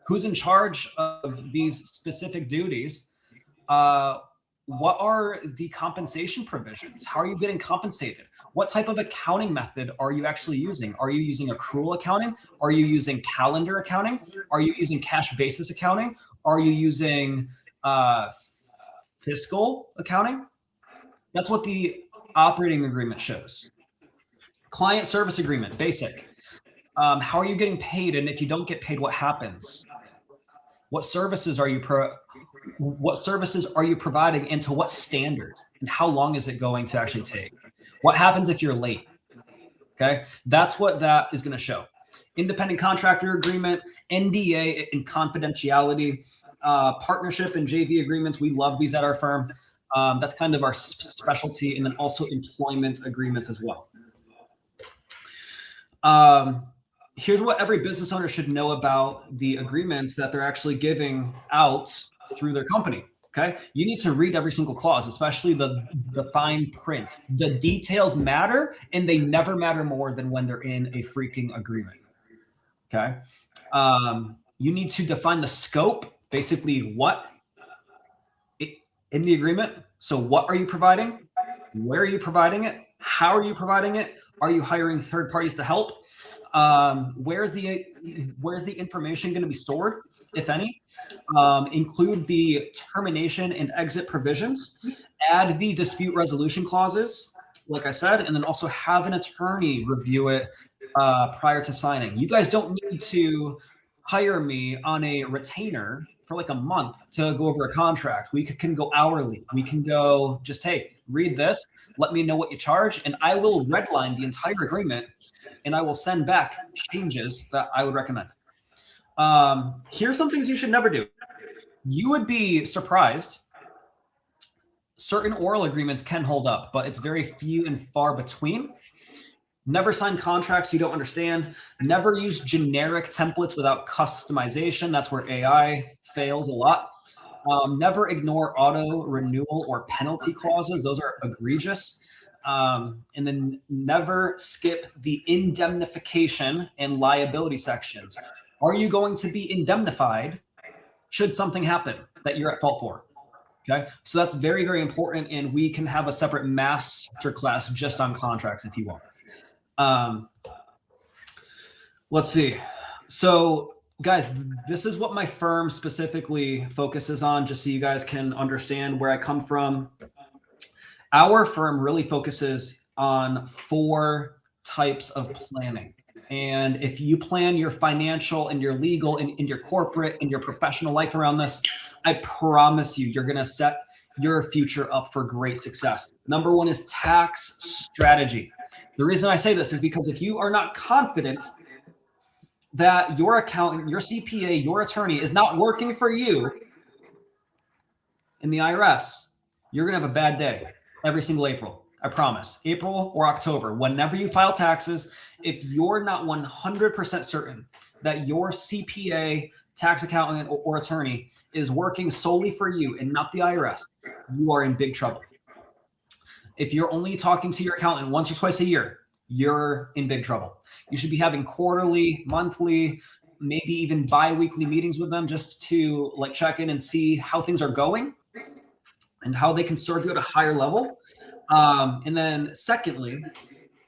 Who's in charge of these specific duties? What are the compensation provisions? How are you getting compensated? What type of accounting method are you actually using? Are you using accrual accounting? Are you using calendar accounting? Are you using cash basis accounting? Are you using fiscal accounting? That's what the operating agreement shows. Client service agreement, basic. How are you getting paid? And if you don't get paid, what happens? What services are you providing, and to what standard? And how long is it going to actually take? What happens if you're late? Okay, that's what that is going to show. Independent contractor agreement, NDA and confidentiality, partnership and JV agreements. We love these at our firm. That's kind of our specialty. And then also employment agreements as well. Here's what every business owner should know about the agreements that they're actually giving out through their company. Okay. You need to read every single clause, especially the fine print. The details matter, and they never matter more than when they're in a freaking agreement. Okay. You need to define the scope, basically what in the agreement. So what are you providing? Where are you providing it? How are you providing it? Are you hiring third parties to help? Where's the information going to be stored, if any? Include the termination and exit provisions. Add the dispute resolution clauses, like I said, and then also have an attorney review it prior to signing. You guys don't need to hire me on a retainer for like a month to go over a contract. We can go hourly. We can go just, hey, read this, let me know what you charge, and I will redline the entire agreement, and I will send back changes that I would recommend. Here's some things you should never do. You would be surprised certain oral agreements can hold up, but it's very few and far between. Never sign contracts you don't understand. Never use generic templates without customization. That's where AI fails a lot. Never ignore auto renewal or penalty clauses. Those are egregious. And then never skip the indemnification and liability sections. Are you going to be indemnified should something happen that you're at fault for? Okay, so that's very, very important. And we can have a separate master class just on contracts if you want. Let's see. So guys, this is what my firm specifically focuses on, just so you guys can understand where I come from. Our firm really focuses on 4 types of planning. And if you plan your financial and your legal and your corporate and your professional life around this, I promise you, you're going to set your future up for great success. Number 1 is tax strategy. The reason I say this is because if you are not confident that your accountant, your CPA, your attorney is not working for you in the IRS, you're going to have a bad day every single April. I promise. April or October, whenever you file taxes, if you're not 100% certain that your CPA, tax accountant, or attorney is working solely for you and not the IRS, you are in big trouble. If you're only talking to your accountant once or twice a year, you're in big trouble. You should be having quarterly, monthly, maybe even bi-weekly meetings with them just to like check in and see how things are going and how they can serve you at a higher level. And then secondly,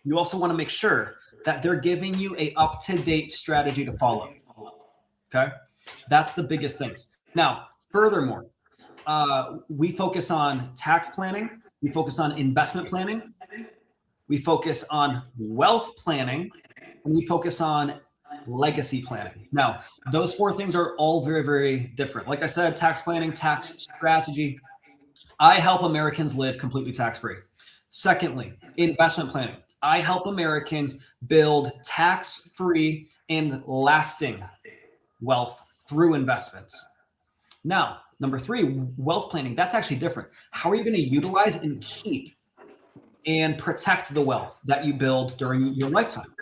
you also want to make sure that they're giving you a up-to-date strategy to follow. Okay. That's the biggest things. Now, furthermore, we focus on tax planning. We focus on investment planning. We focus on wealth planning, and we focus on legacy planning. Now, those 4 things are all very, very different. Like I said, tax planning, tax strategy. I help Americans live completely tax-free. Secondly, investment planning. I help Americans build tax-free and lasting wealth through investments. Now, number 3, wealth planning. That's actually different. How are you going to utilize and keep and protect the wealth that you build during your lifetime?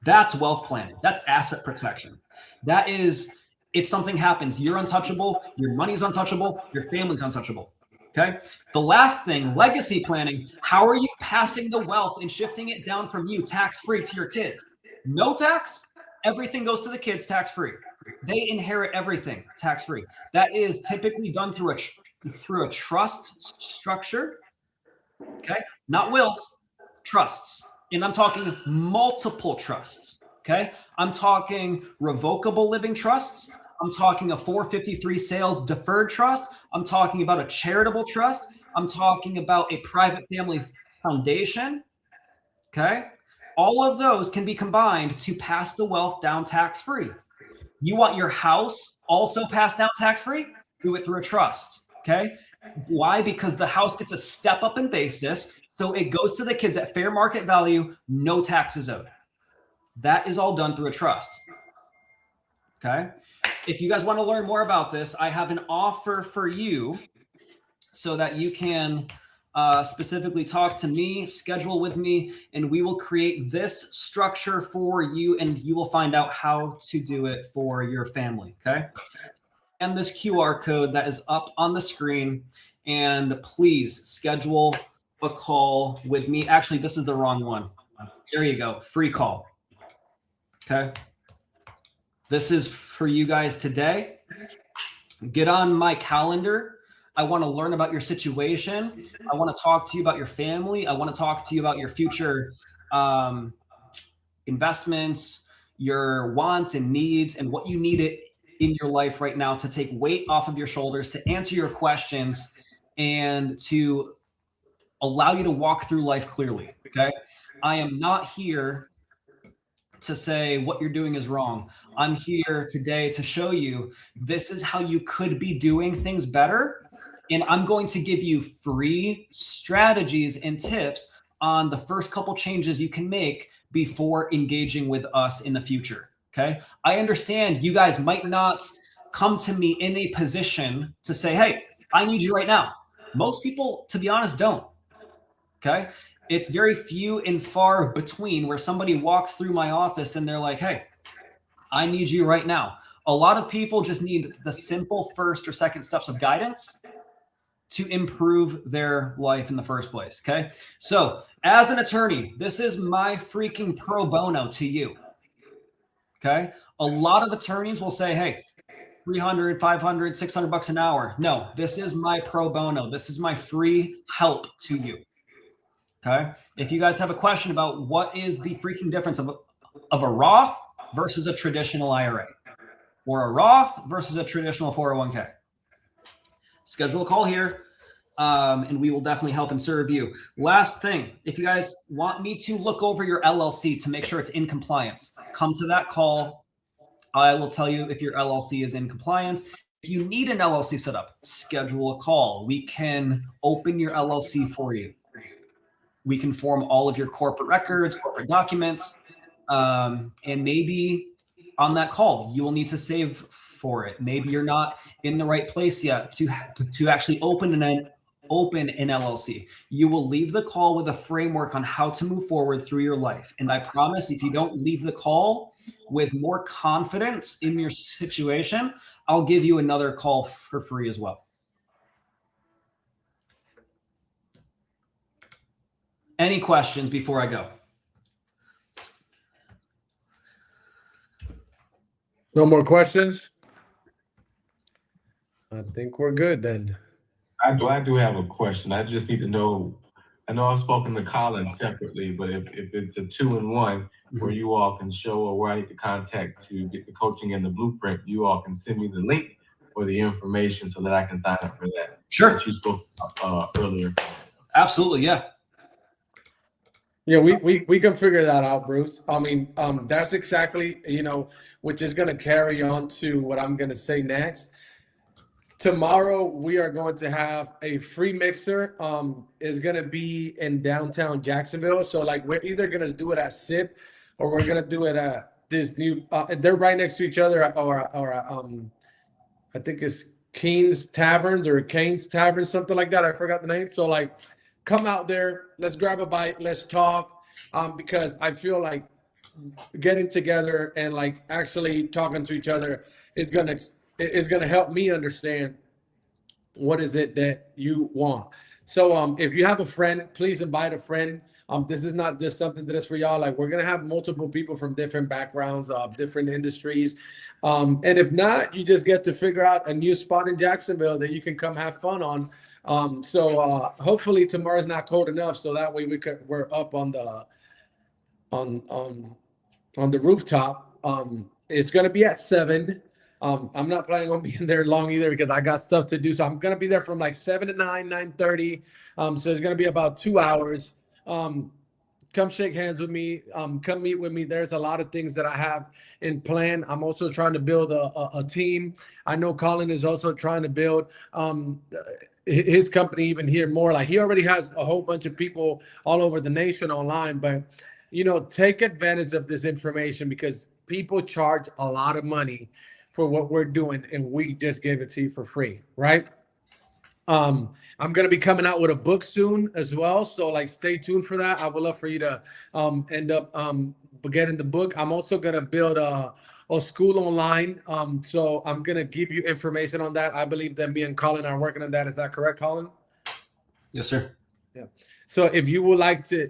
That's wealth planning. That's asset protection. That is, if something happens, you're untouchable, your money's untouchable, your family's untouchable. Okay. The last thing, legacy planning. How are you passing the wealth and shifting it down from you tax-free to your kids? No tax, everything goes to the kids tax-free. They inherit everything tax-free. That is typically done through a trust structure. Okay. Not wills, trusts. And I'm talking multiple trusts. Okay. I'm talking revocable living trusts. I'm talking a 453 sales deferred trust. I'm talking about a charitable trust. I'm talking about a private family foundation. Okay. All of those can be combined to pass the wealth down tax-free. You want your house also passed down tax-free? Do it through a trust. Okay. Why? Because the house gets a step up in basis. So it goes to the kids at fair market value, no taxes owed. That is all done through a trust. Okay. If you guys want to learn more about this, I have an offer for you so that you can specifically talk to me, schedule with me, and we will create this structure for you, and you will find out how to do it for your family. Okay. And this QR code that is up on the screen, and please schedule a call with me. Actually, this is the wrong one. There you go. Free call. Okay. This is for you guys today. Get on my calendar. I want to learn about your situation. I want to talk to you about your family. I want to talk to you about your future investments, your wants and needs, and what you need it in your life right now to take weight off of your shoulders, to answer your questions, and to allow you to walk through life clearly. Okay. I am not here to say what you're doing is wrong. I'm here today to show you this is how you could be doing things better. And I'm going to give you free strategies and tips on the first couple changes you can make before engaging with us in the future. Okay. I understand you guys might not come to me in a position to say, hey, I need you right now. Most people, to be honest, don't. Okay. It's very few and far between where somebody walks through my office and they're like, hey, I need you right now. A lot of people just need the simple first or second steps of guidance to improve their life in the first place. Okay. So as an attorney, this is my freaking pro bono to you. Okay. A lot of attorneys will say, hey, 300, 500, 600 bucks an hour. No, this is my pro bono. This is my free help to you. Okay. If you guys have a question about what is the freaking difference of a Roth versus a traditional IRA, or a Roth versus a traditional 401k, schedule a call here, and we will definitely help and serve you. Last thing, if you guys want me to look over your LLC to make sure it's in compliance, come to that call. I will tell you if your LLC is in compliance. If you need an LLC set up, schedule a call. We can open your LLC for you. We can form all of your corporate records, corporate documents, and maybe on that call, you will need to save for it. Maybe you're not in the right place yet to actually open an LLC. You will leave the call with a framework on how to move forward through your life. And I promise, if you don't leave the call with more confidence in your situation, I'll give you another call for free as well. Any questions before I go? No more questions? I think we're good then. I do have a question. I just need to know, I know I've spoken to Colin separately, but if it's a 2-in-1 where you all can show or where I need to contact to get the coaching and the blueprint, you all can send me the link or the information so that I can sign up for that. Sure. That you spoke earlier. Absolutely. Yeah. Yeah, we can figure that out, Bruce. I mean, that's exactly, which is going to carry on to what I'm going to say next. Tomorrow, we are going to have a free mixer. It's going to be in downtown Jacksonville. So, like, we're either going to do it at SIP or we're going to do it at this new, they're right next to each other, or I think it's Keen's Taverns or Kane's Taverns, something like that. I forgot the name. So, like, come out there, let's grab a bite, let's talk, because I feel like getting together and like actually talking to each other is gonna help me understand what is it that you want. So if you have a friend, please invite a friend. This is not just something that is for y'all. Like, we're gonna have multiple people from different backgrounds, different industries, and if not, you just get to figure out a new spot in Jacksonville that you can come have fun on. So hopefully tomorrow's not cold enough, so that way we're up on the rooftop. It's gonna be at 7. I'm not planning on being there long either because I got stuff to do. So I'm gonna be there from like 7 to 9, 9:30. So it's gonna be about 2 hours. Come shake hands with me. Come meet with me. There's a lot of things that I have in plan. I'm also trying to build a team. I know Colin is also trying to build his company even here more. Like, he already has a whole bunch of people all over the nation online, but take advantage of this information because people charge a lot of money for what we're doing, and we just gave it to you for free, right? I'm going to be coming out with a book soon as well, so like stay tuned for that. I would love for you to end up getting the book. I'm also going to build a school online, so I'm going to give you information on that. I believe that me and Colin are working on that. Is that correct, Colin? Yes, sir. Yeah. So if you would like to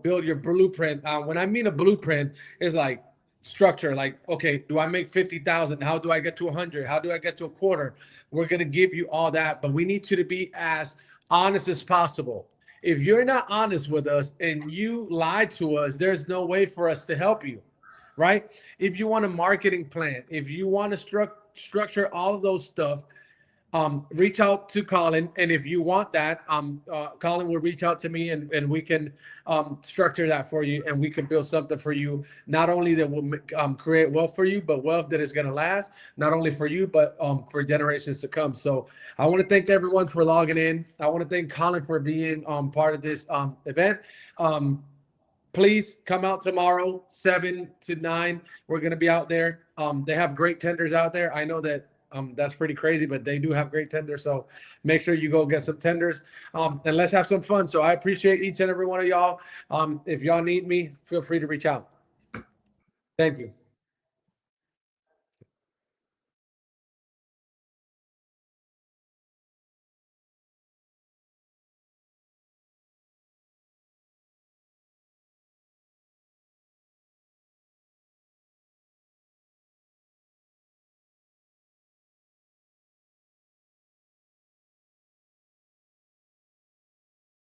build your blueprint, when I mean a blueprint, is like structure, like, okay, do I make 50,000? How do I get to 100? How do I get to a quarter? We're going to give you all that, but we need you to be as honest as possible. If you're not honest with us and you lie to us, there's no way for us to help you, right? If you want a marketing plan, if you want to structure all of those stuff, reach out to Colin. And if you want that, Colin will reach out to me and we can structure that for you, and we can build something for you, not only that will create wealth for you, but wealth that is going to last, not only for you, but for generations to come. So I want to thank everyone for logging in. I want to thank Colin for being part of this event. Please come out tomorrow, 7 to 9. We're going to be out there. They have great tenders out there. I know that That's pretty crazy, but they do have great tenders. So make sure you go get some tenders. And let's have some fun. So I appreciate each and every one of y'all. If y'all need me, feel free to reach out. Thank you.